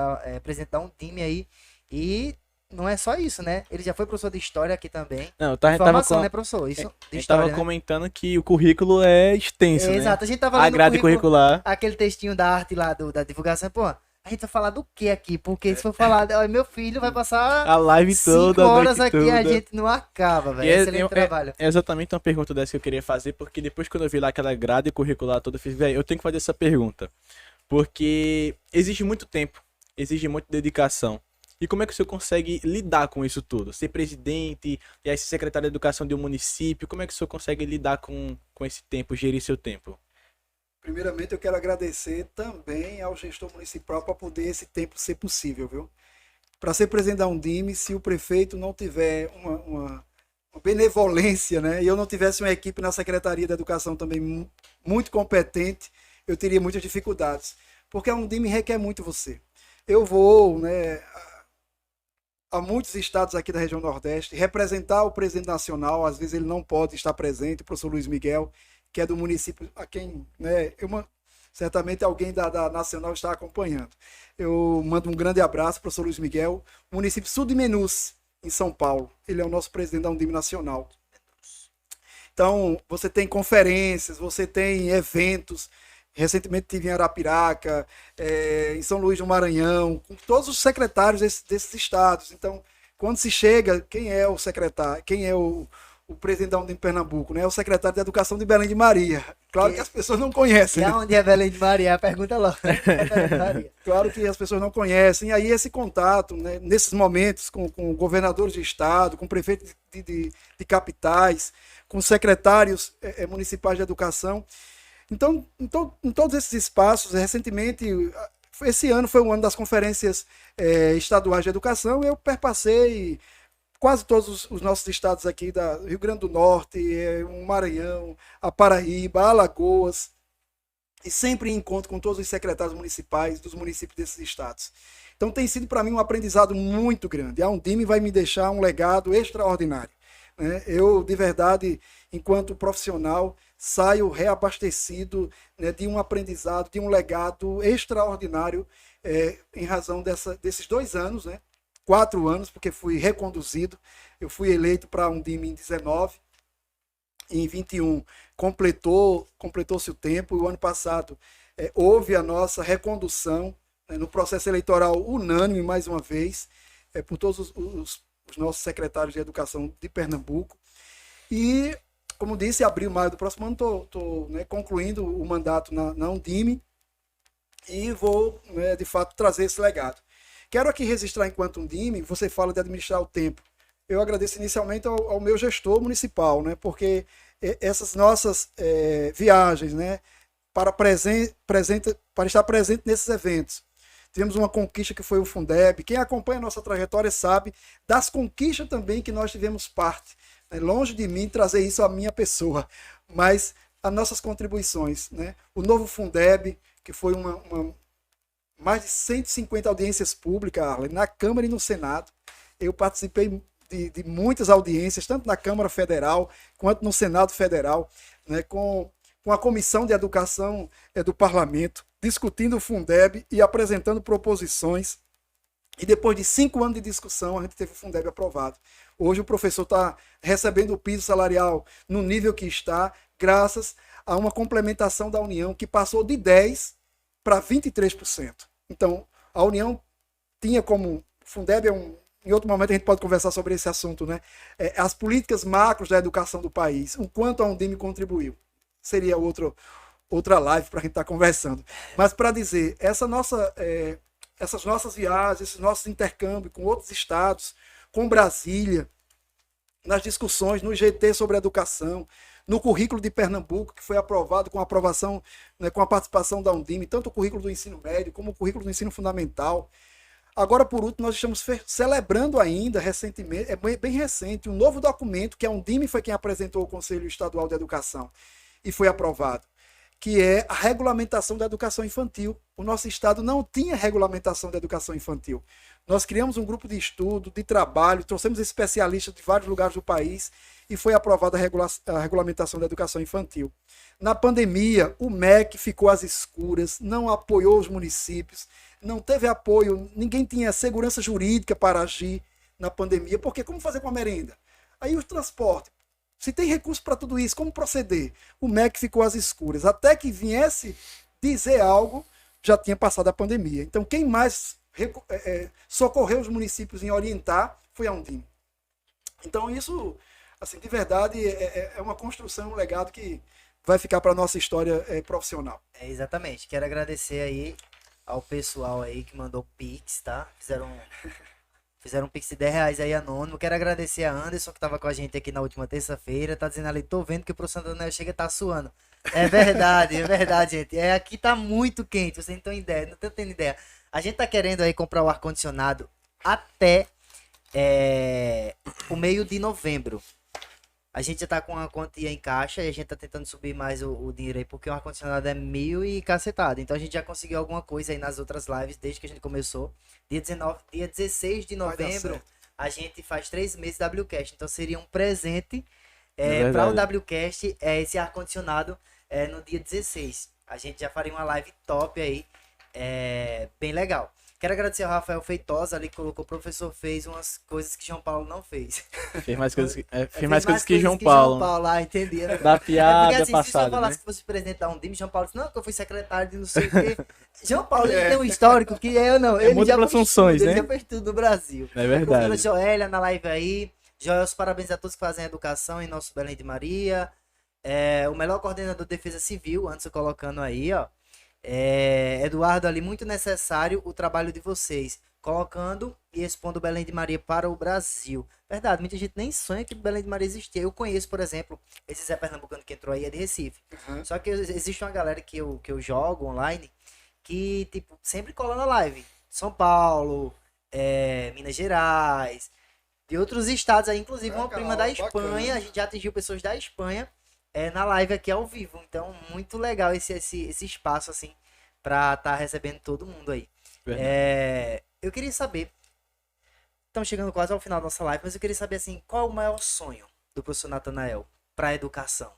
presidente da Undime aí, e não é só isso, né? Ele já foi professor de história aqui também. Não, Informação, né, professor? Isso, a gente tava comentando que o currículo é extenso, né? Exato, a gente tava lendo a grade curricular. Aquele textinho da arte lá, da divulgação, pô, a gente vai falar do que aqui? Porque se for falar, meu filho vai passar a live toda, 5 horas aqui, toda. A gente não acaba, velho. Excelente trabalho. É exatamente uma pergunta dessa que eu queria fazer, porque depois quando eu vi lá aquela grade curricular toda, eu fiz, velho, eu tenho que fazer essa pergunta. Porque exige muito tempo, exige muita dedicação. E como é que o senhor consegue lidar com isso tudo? Ser presidente, e aí ser secretário de educação de um município, como é que o senhor consegue lidar com esse tempo, gerir seu tempo? Primeiramente, eu quero agradecer também ao gestor municipal para poder esse tempo ser possível, viu? Para ser presidente da Undime, se o prefeito não tiver uma benevolência, né, e eu não tivesse uma equipe na Secretaria da Educação também muito competente, eu teria muitas dificuldades, porque a Undime requer muito você. Eu vou, né, a muitos estados aqui da região Nordeste, representar o presidente nacional, às vezes ele não pode estar presente, o professor Luiz Miguel, que é do município a quem, né, certamente alguém da Nacional está acompanhando. Eu mando um grande abraço para o professor Luiz Miguel, município sul de Menus, em São Paulo. Ele é o nosso presidente da Undime Nacional. Então, você tem conferências, você tem eventos. Recentemente tive em Arapiraca, em São Luís do Maranhão, com todos os secretários desses estados. Então, quando se chega, quem é o secretário, quem é o presidente da Undime Pernambuco, né? É o secretário de Educação de Belém de Maria. Claro que as pessoas não conhecem. E Né? aonde é Belém de Maria? Pergunta logo. Claro que as pessoas não conhecem. E aí esse contato, né, nesses momentos, com governadores de estado, com prefeitos de capitais, com secretários municipais de educação. Então, em todos esses espaços, recentemente, esse ano foi o ano das conferências estaduais de educação, eu perpassei quase todos os nossos estados aqui, da Rio Grande do Norte, o Maranhão, a Paraíba, a Alagoas, e sempre em encontro com todos os secretários municipais dos municípios desses estados. Então tem sido para mim um aprendizado muito grande. A Undime vai me deixar um legado extraordinário. Né? Eu, de verdade, enquanto profissional, saio reabastecido, né, de um aprendizado, de um legado extraordinário em razão desses 2 anos, né? 4 anos, porque fui reconduzido. Eu fui eleito para a Undime em 19, em 21 completou-se o tempo, e o ano passado houve a nossa recondução, né, no processo eleitoral unânime, mais uma vez, por todos os nossos secretários de educação de Pernambuco. E, como disse, abril, maio do próximo ano, estou né, concluindo o mandato na Undime e vou, né, de fato, trazer esse legado. Quero aqui registrar, enquanto Undime, você fala de administrar o tempo. Eu agradeço inicialmente ao meu gestor municipal, né, porque essas nossas viagens, né, para estar presente nesses eventos. Tivemos uma conquista que foi o Fundeb. Quem acompanha a nossa trajetória sabe das conquistas também que nós tivemos parte. Né? Longe de mim trazer isso à minha pessoa, mas as nossas contribuições. Né? O novo Fundeb, que foi mais de 150 audiências públicas, Arlen, na Câmara e no Senado. Eu participei de muitas audiências, tanto na Câmara Federal quanto no Senado Federal, né, com a Comissão de Educação do Parlamento, discutindo o Fundeb e apresentando proposições. E depois de 5 anos de discussão, a gente teve o Fundeb aprovado. Hoje o professor está recebendo o piso salarial no nível que está, graças a uma complementação da União que passou de 10% para 23%. Então, a União tinha como... Fundeb em outro momento a gente pode conversar sobre esse assunto, né? As políticas macros da educação do país, o quanto a Undime contribuiu. Seria outra live para a gente estar conversando. Mas para dizer, essas nossas viagens, esses nossos intercâmbios com outros estados, com Brasília, nas discussões no GT sobre educação, no currículo de Pernambuco, que foi aprovado com a aprovação, né, com a participação da Undime, tanto o currículo do ensino médio como o currículo do ensino fundamental. Agora, por último, nós estamos celebrando ainda, recentemente, bem recente, um novo documento que a Undime foi quem apresentou ao Conselho Estadual de Educação e foi aprovado, que é a regulamentação da educação infantil. O nosso estado não tinha regulamentação da educação infantil. Nós criamos um grupo de estudo, de trabalho, trouxemos especialistas de vários lugares do país e foi aprovada a regulamentação da educação infantil. Na pandemia, o MEC ficou às escuras, não apoiou os municípios, não teve apoio, ninguém tinha segurança jurídica para agir na pandemia, porque como fazer com a merenda? Aí o transporte. Se tem recurso para tudo isso, como proceder? O MEC ficou às escuras. Até que viesse dizer algo, já tinha passado a pandemia. Então, quem mais socorreu os municípios em orientar foi a Undime. Então, isso, assim, de verdade, é uma construção, um legado que vai ficar para a nossa história profissional. Exatamente. Quero agradecer aí ao pessoal aí que mandou Pix, tá? Fizeram um Pix de R$10 aí anônimo. Quero agradecer a Anderson, que estava com a gente aqui na última terça-feira. Tá dizendo ali, tô vendo que o professor Daniel chega e tá suando. É verdade, gente. Aqui tá muito quente, vocês não estão ideia, não estão tendo ideia. A gente tá querendo aí comprar o ar-condicionado até é, o meio de novembro. A gente já tá com a quantia em caixa e a gente tá tentando subir mais o dinheiro aí, porque o ar-condicionado é 1.000 e cacetado. Então a gente já conseguiu alguma coisa aí nas outras lives desde que a gente começou. Dia 16 de Vai dar novembro, certo. a gente faz 3 meses WCast. Então seria um presente É para o verdade. WCast, esse ar-condicionado no dia 16. A gente já faria uma live top aí, bem legal. Quero agradecer ao Rafael Feitosa ali que colocou: o professor fez umas coisas que João Paulo não fez. Fez mais coisas que, fez mais Fez coisas mais que coisas João que João Paulo. Paulo, entendi. Né? Da É porque piada assim, se o senhor passada, falasse né? que fosse presidente da Undime, João Paulo disse: não, que eu fui secretário de não sei o quê. João Paulo ele tem um histórico que eu não. É Ele já múltiplas fez funções, tudo, né? ele já fez tudo no Brasil. É Professora verdade. Joélia na live aí. Joel, parabéns a todos que fazem a educação em nosso Belém de Maria. O melhor coordenador de defesa civil, antes eu colocando aí, ó. Eduardo ali, muito necessário o trabalho de vocês, colocando e expondo Belém de Maria para o Brasil. Verdade, muita gente nem sonha que Belém de Maria existia. Eu conheço, por exemplo, esse Zé Pernambucano que entrou aí é de Recife. Uhum. Só que existe uma galera que eu jogo online que, tipo, sempre cola na live. São Paulo, Minas Gerais, de outros estados aí, inclusive uma Legal, prima da Espanha. bacana. A gente já atingiu pessoas da Espanha na live aqui ao vivo. Então, muito legal esse espaço, assim, pra estar recebendo todo mundo aí. Verdade. Eu queria saber, estamos chegando quase ao final da nossa live, mas eu queria saber, assim, qual é o maior sonho do professor Natanael para a educação?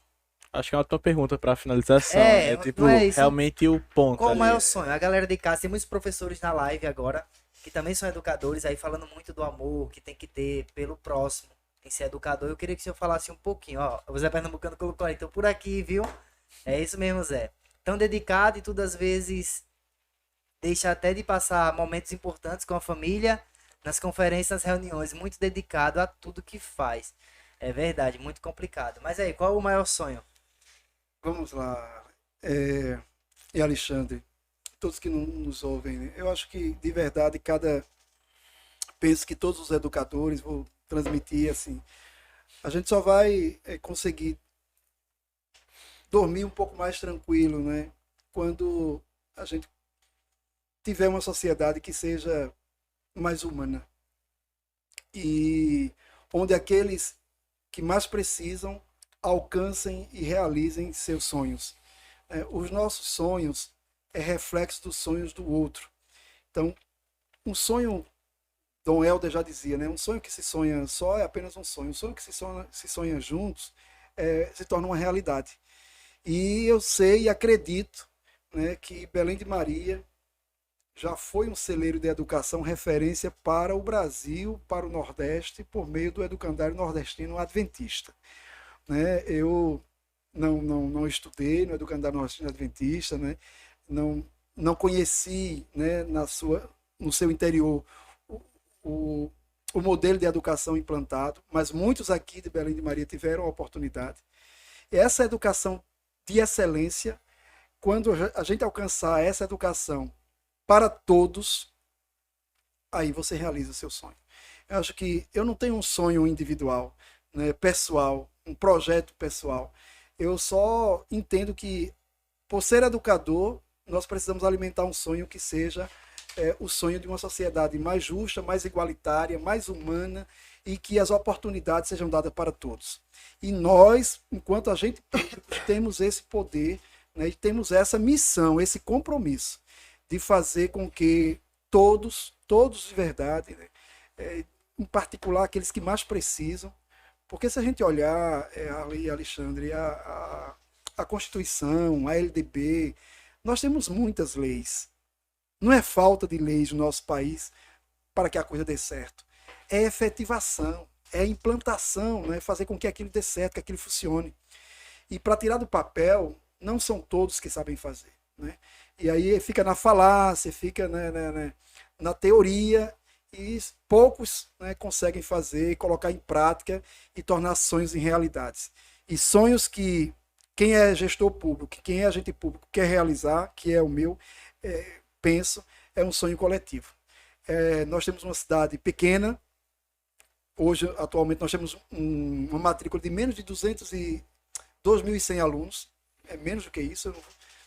Acho que é uma tua pergunta pra finalização. É, É tipo, não é isso? realmente o ponto Qual o ali. maior sonho? A galera de casa, tem muitos professores na live agora, que também são educadores, aí falando muito do amor que tem que ter pelo próximo, em ser educador. Eu queria que o senhor falasse um pouquinho, ó. O Zé Pernambucano colocou aí, então por aqui, viu? É isso mesmo, Zé. Tão dedicado e tudo às vezes deixa até de passar momentos importantes com a família, nas conferências, nas reuniões, muito dedicado a tudo que faz. É verdade, muito complicado. Mas aí, qual o maior sonho? Vamos lá. E Alexandre, todos que nos ouvem, né? Eu acho que, de verdade, penso que todos os educadores, vou transmitir assim, a gente só vai conseguir dormir um pouco mais tranquilo, né? Quando a gente tiver uma sociedade que seja mais humana e onde aqueles que mais precisam alcancem e realizem seus sonhos. Os nossos sonhos é reflexo dos sonhos do outro. Então, um sonho, Dom Helder já dizia, né? Um sonho que se sonha só é apenas um sonho. Um sonho que se sonha juntos se torna uma realidade. E eu sei e acredito, né, que Belém de Maria já foi um celeiro de educação referência para o Brasil, para o Nordeste, por meio do educandário nordestino adventista. Né? Eu não estudei no educandário nordestino adventista, né? Não conheci, né, no seu interior o, o modelo de educação implantado, mas muitos aqui de Belém de Maria tiveram a oportunidade. E essa educação de excelência, quando a gente alcançar essa educação para todos, aí você realiza o seu sonho. Eu acho que eu não tenho um sonho individual, né, pessoal, um projeto pessoal. Eu só entendo que, por ser educador, nós precisamos alimentar um sonho que seja o sonho de uma sociedade mais justa, mais igualitária, mais humana e que as oportunidades sejam dadas para todos. E nós, enquanto agentes públicos, temos esse poder, né, e temos essa missão, esse compromisso de fazer com que todos de verdade, né, em particular aqueles que mais precisam, porque se a gente olhar ali, Alexandre, a Constituição, a LDB, nós temos muitas leis. Não é falta de leis no nosso país para que a coisa dê certo. É efetivação, é implantação, né? Fazer com que aquilo dê certo, que aquilo funcione. E para tirar do papel, não são todos que sabem fazer. Né? E aí fica na falácia, fica na teoria, e poucos, né, conseguem fazer, colocar em prática e tornar sonhos em realidades. E sonhos que quem é gestor público, quem é agente público quer realizar, que é o meu, penso, é um sonho coletivo. Nós temos uma cidade pequena, hoje, atualmente, nós temos uma matrícula de menos de 2.100 alunos, é menos do que isso, eu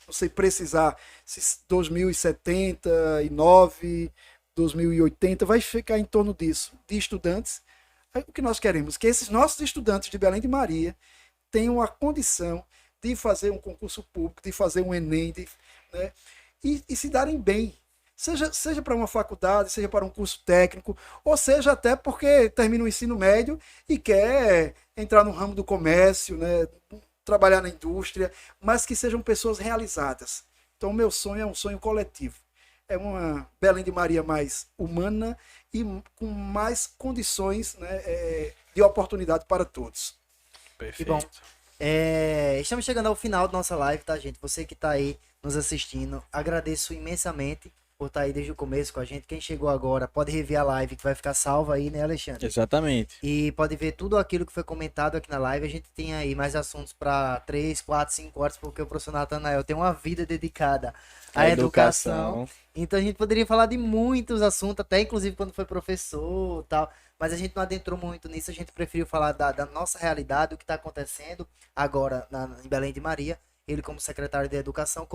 não sei precisar se 2079, 2080, vai ficar em torno disso, de estudantes. Aí, o que nós queremos? Que esses nossos estudantes de Belém de Maria tenham a condição de fazer um concurso público, de fazer um Enem, né, e se darem bem. Seja para uma faculdade, seja para um curso técnico, ou seja até porque termina o ensino médio e quer entrar no ramo do comércio, né, trabalhar na indústria, mas que sejam pessoas realizadas. Então, o meu sonho é um sonho coletivo. É uma Belém de Maria mais humana e com mais condições, né, de oportunidade para todos. Perfeito. Que bom. Estamos chegando ao final da nossa live, tá, gente? Você que está aí nos assistindo, agradeço imensamente por estar aí desde o começo com a gente. Quem chegou agora pode rever a live que vai ficar salva aí, né, Alexandre? Exatamente. E pode ver tudo aquilo que foi comentado aqui na live. A gente tem aí mais assuntos para 3, 4, 5 horas, porque o professor Natanael tem uma vida dedicada à educação. Então a gente poderia falar de muitos assuntos, até inclusive quando foi professor e tal. Mas a gente não adentrou muito nisso, a gente preferiu falar da nossa realidade, do que está acontecendo agora em Belém de Maria. Ele, como secretário de Educação,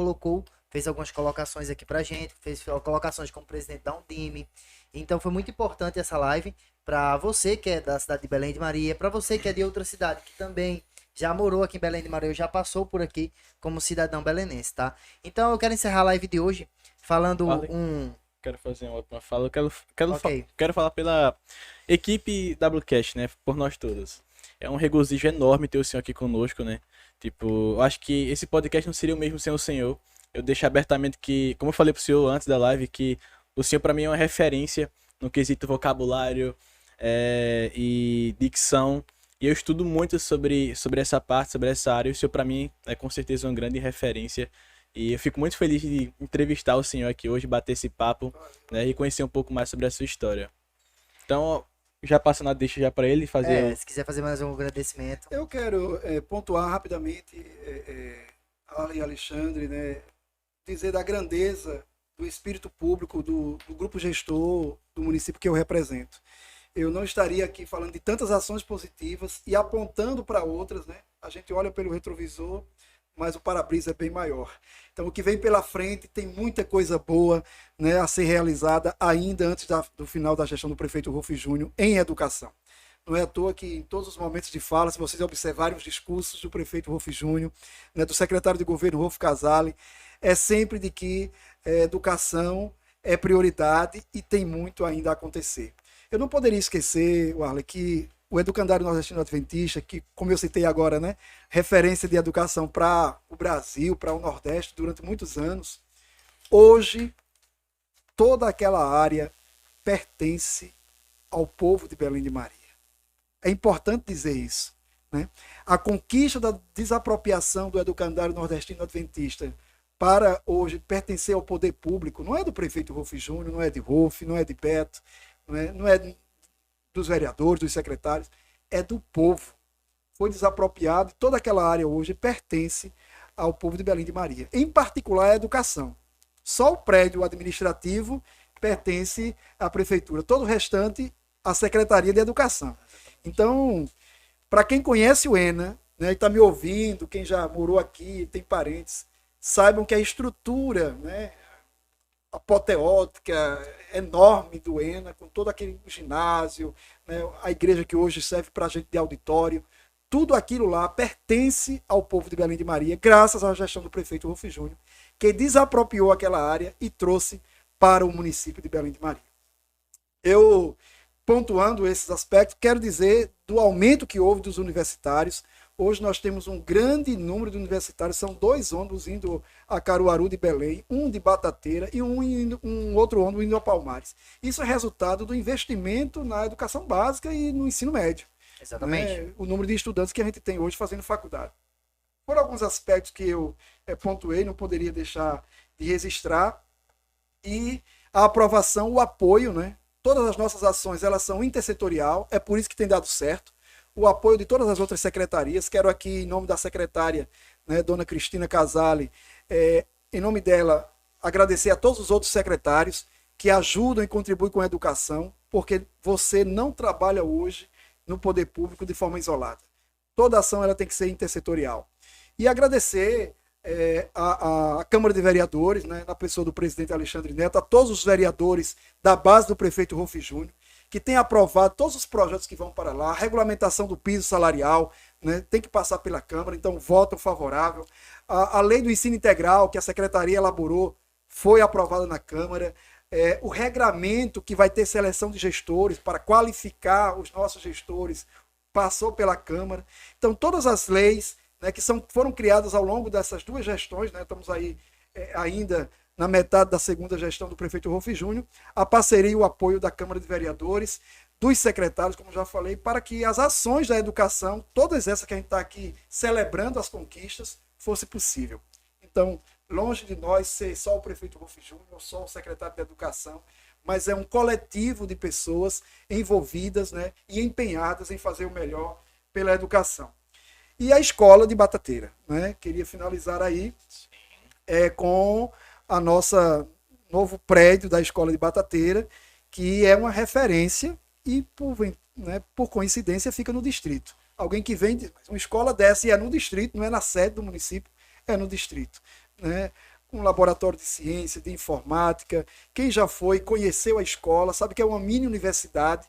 fez algumas colocações aqui pra gente, fez colocações como presidente da Undime. Então foi muito importante essa live para você que é da cidade de Belém de Maria, para você que é de outra cidade, que também já morou aqui em Belém de Maria, já passou por aqui como cidadão belenense, tá? Então eu quero encerrar a live de hoje falando Quero fazer uma última fala. Eu Ok. quero falar pela equipe WCast, né? Por nós todos. É um regozijo enorme ter o senhor aqui conosco, né? Tipo, eu acho que esse podcast não seria o mesmo sem o senhor. Eu deixo abertamente que, como eu falei pro senhor antes da live, que o senhor pra mim é uma referência no quesito vocabulário e dicção. E eu estudo muito sobre essa parte, sobre essa área. E o senhor pra mim é com certeza uma grande referência. E eu fico muito feliz de entrevistar o senhor aqui hoje, bater esse papo, né, e conhecer um pouco mais sobre a sua história. Então, já passando a deixa já para ele fazer. Se quiser fazer mais um agradecimento. Eu quero pontuar rapidamente, Alan e Alexandre, né, dizer da grandeza do espírito público, do grupo gestor do município que eu represento. Eu não estaria aqui falando de tantas ações positivas e apontando para outras, né? A gente olha pelo retrovisor, mas o para-brisa é bem maior. Então, o que vem pela frente tem muita coisa boa, né, a ser realizada ainda antes do final da gestão do prefeito Rolf Júnior em educação. Não é à toa que em todos os momentos de fala, se vocês observarem os discursos do prefeito Rolf Júnior, né, do secretário de governo Rolf Casale, é sempre de que educação é prioridade e tem muito ainda a acontecer. Eu não poderia esquecer, Warley, que o Educandário Nordestino Adventista, que, como eu citei agora, né, referência de educação para o Brasil, para o Nordeste, durante muitos anos, hoje toda aquela área pertence ao povo de Belém de Maria. É importante dizer isso, né? A conquista da desapropriação do Educandário Nordestino Adventista para hoje pertencer ao poder público não é do prefeito Rolf Júnior, não é de Rolf, não é de Beto, não é dos vereadores, dos secretários, é do povo. Foi desapropriado e toda aquela área hoje pertence ao povo de Belém de Maria. Em particular a educação. Só o prédio administrativo pertence à prefeitura. Todo o restante, à Secretaria de Educação. Então, para quem conhece o ENA, né, e está me ouvindo, quem já morou aqui, tem parentes, saibam que a estrutura, né, apoteótica, enorme do ENA, com todo aquele ginásio, né, a igreja que hoje serve para a gente de auditório, tudo aquilo lá pertence ao povo de Belém de Maria, graças à gestão do prefeito Rolf Júnior, que desapropriou aquela área e trouxe para o município de Belém de Maria. Eu, pontuando esses aspectos, quero dizer do aumento que houve dos universitários. Hoje nós temos um grande número de universitários, são 2 ônibus indo a Caruaru de Belém, um de Batateira e um outro ônibus indo a Palmares. Isso é resultado do investimento na educação básica e no ensino médio. Exatamente. Né? O número de estudantes que a gente tem hoje fazendo faculdade. Por alguns aspectos que eu pontuei, não poderia deixar de registrar, e a aprovação, o apoio, né? Todas as nossas ações, elas são intersetorial, é por isso que tem dado certo. O apoio de todas as outras secretarias. Quero aqui, em nome da secretária, né, dona Cristina Casale, em nome dela, agradecer a todos os outros secretários que ajudam e contribuem com a educação, porque você não trabalha hoje no poder público de forma isolada. Toda ação ela tem que ser intersetorial. E agradecer a Câmara de Vereadores, né, na pessoa do presidente Alexandre Neto, a todos os vereadores da base do prefeito Rolf Júnior, que tem aprovado todos os projetos que vão para lá, a regulamentação do piso salarial, né, tem que passar pela Câmara, então voto favorável. A lei do ensino integral, que a Secretaria elaborou, foi aprovada na Câmara. O regramento que vai ter seleção de gestores para qualificar os nossos gestores passou pela Câmara. Então, todas as leis, né, que foram criadas ao longo dessas duas gestões, né, estamos aí ainda na metade da segunda gestão do prefeito Rolf Júnior, a parceria e o apoio da Câmara de Vereadores, dos secretários, como já falei, para que as ações da educação, todas essas que a gente está aqui celebrando as conquistas, fosse possível. Então, longe de nós ser só o prefeito Rolf Júnior, só o secretário de Educação, mas é um coletivo de pessoas envolvidas, né, e empenhadas em fazer o melhor pela educação. E a escola de Batateira, né? Queria finalizar aí com a nossa novo prédio da escola de Batateira, que é uma referência e, por coincidência, fica no distrito. Alguém que vem de uma escola dessa e é no distrito, não é na sede do município, é no distrito, né? Um laboratório de ciência, de informática. Quem já foi, conheceu a escola, sabe que é uma mini universidade.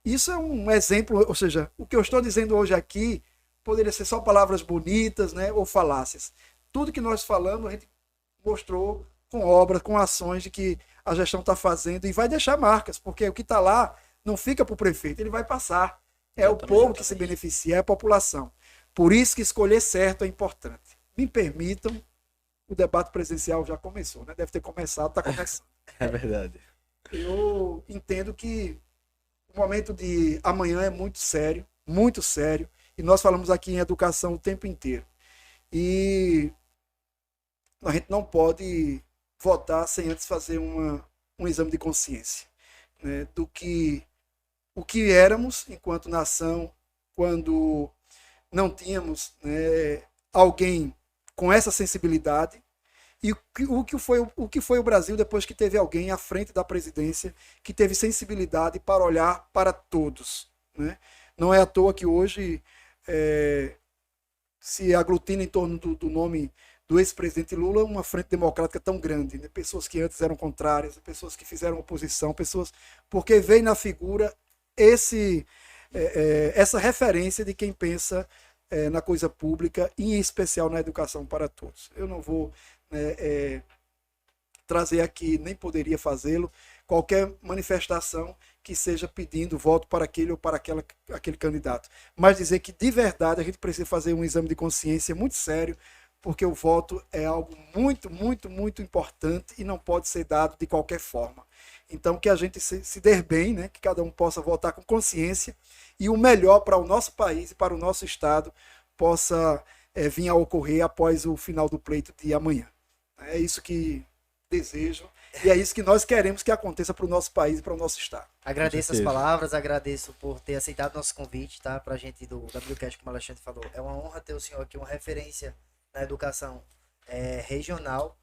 Isso é um exemplo, ou seja, o que eu estou dizendo hoje aqui poderia ser só palavras bonitas, né, ou falácias. Tudo que nós falamos, a gente mostrou com obras, com ações de que a gestão está fazendo e vai deixar marcas, porque o que está lá não fica para o prefeito, ele vai passar. É o povo que se beneficia, é a população. Por isso que escolher certo é importante. Me permitam, o debate presidencial já começou, né? Deve ter começado, está começando. É verdade. Eu entendo que o momento de amanhã é muito sério, e nós falamos aqui em educação o tempo inteiro. E a gente não pode votar sem antes fazer um exame de consciência, né, o que éramos enquanto nação quando não tínhamos, né, alguém com essa sensibilidade, e o que foi o Brasil depois que teve alguém à frente da presidência que teve sensibilidade para olhar para todos, né? Não é à toa que hoje se aglutina em torno do nome do ex-presidente Lula uma frente democrática tão grande, né? Pessoas que antes eram contrárias, pessoas que fizeram oposição, porque veio na figura essa referência de quem pensa na coisa pública e em especial na educação para todos. Eu não vou trazer aqui, nem poderia fazê-lo, qualquer manifestação que seja pedindo voto para aquele ou para aquele candidato. Mas dizer que, de verdade, a gente precisa fazer um exame de consciência muito sério, porque o voto é algo muito, muito, muito importante e não pode ser dado de qualquer forma. Então, que a gente se der bem, né? Que cada um possa votar com consciência e o melhor para o nosso país e para o nosso estado possa vir a ocorrer após o final do pleito de amanhã. É isso que desejo e é isso que nós queremos que aconteça para o nosso país e para o nosso estado. Agradeço as palavras, agradeço por ter aceitado nosso convite, tá? Pra gente do WCast, como o Alexandre falou. É uma honra ter o senhor aqui, uma referência na educação regional,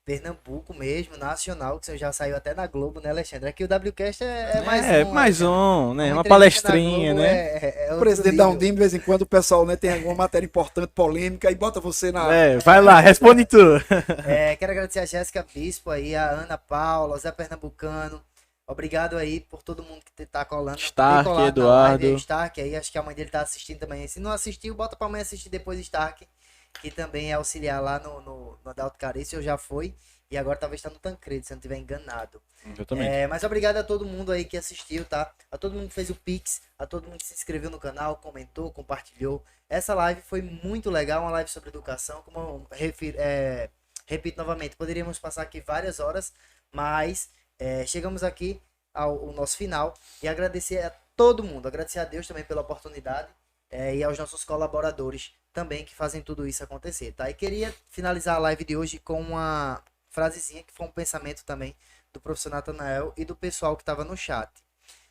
Pernambuco mesmo, nacional, que o senhor já saiu até na Globo, né, Alexandre? Aqui o WCast é mais né? Uma palestrinha, Globo, né? O presidente dá um dia, de vez em quando o pessoal, né, tem alguma matéria importante, polêmica, e bota você na... Vai lá, responde tu. Quero agradecer a Jéssica Bispo aí, a Ana Paula, o Zé Pernambucano. Obrigado aí por todo mundo que tá colando. Stark, Eduardo. Stark aí, acho que a mãe dele tá assistindo também. Se não assistiu, bota pra mãe assistir depois Stark, que também é auxiliar lá no Adalto Carício, eu já fui. E agora talvez tá no Tancredo, se eu não estiver enganado. Exatamente. Mas obrigado a todo mundo aí que assistiu, tá? A todo mundo que fez o Pix, a todo mundo que se inscreveu no canal, comentou, compartilhou. Essa live foi muito legal, uma live sobre educação. Como eu repito novamente, poderíamos passar aqui várias horas, mas chegamos aqui ao nosso final e agradecer a todo mundo, agradecer a Deus também pela oportunidade e aos nossos colaboradores também que fazem tudo isso acontecer, tá? E queria finalizar a live de hoje com uma frasezinha que foi um pensamento também do professor Natanael e do pessoal que estava no chat.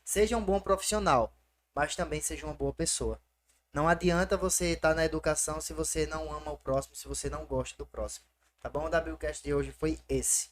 Seja um bom profissional, mas também seja uma boa pessoa. Não adianta você estar na educação se você não ama o próximo, se você não gosta do próximo. Tá bom? O WCast de hoje foi esse.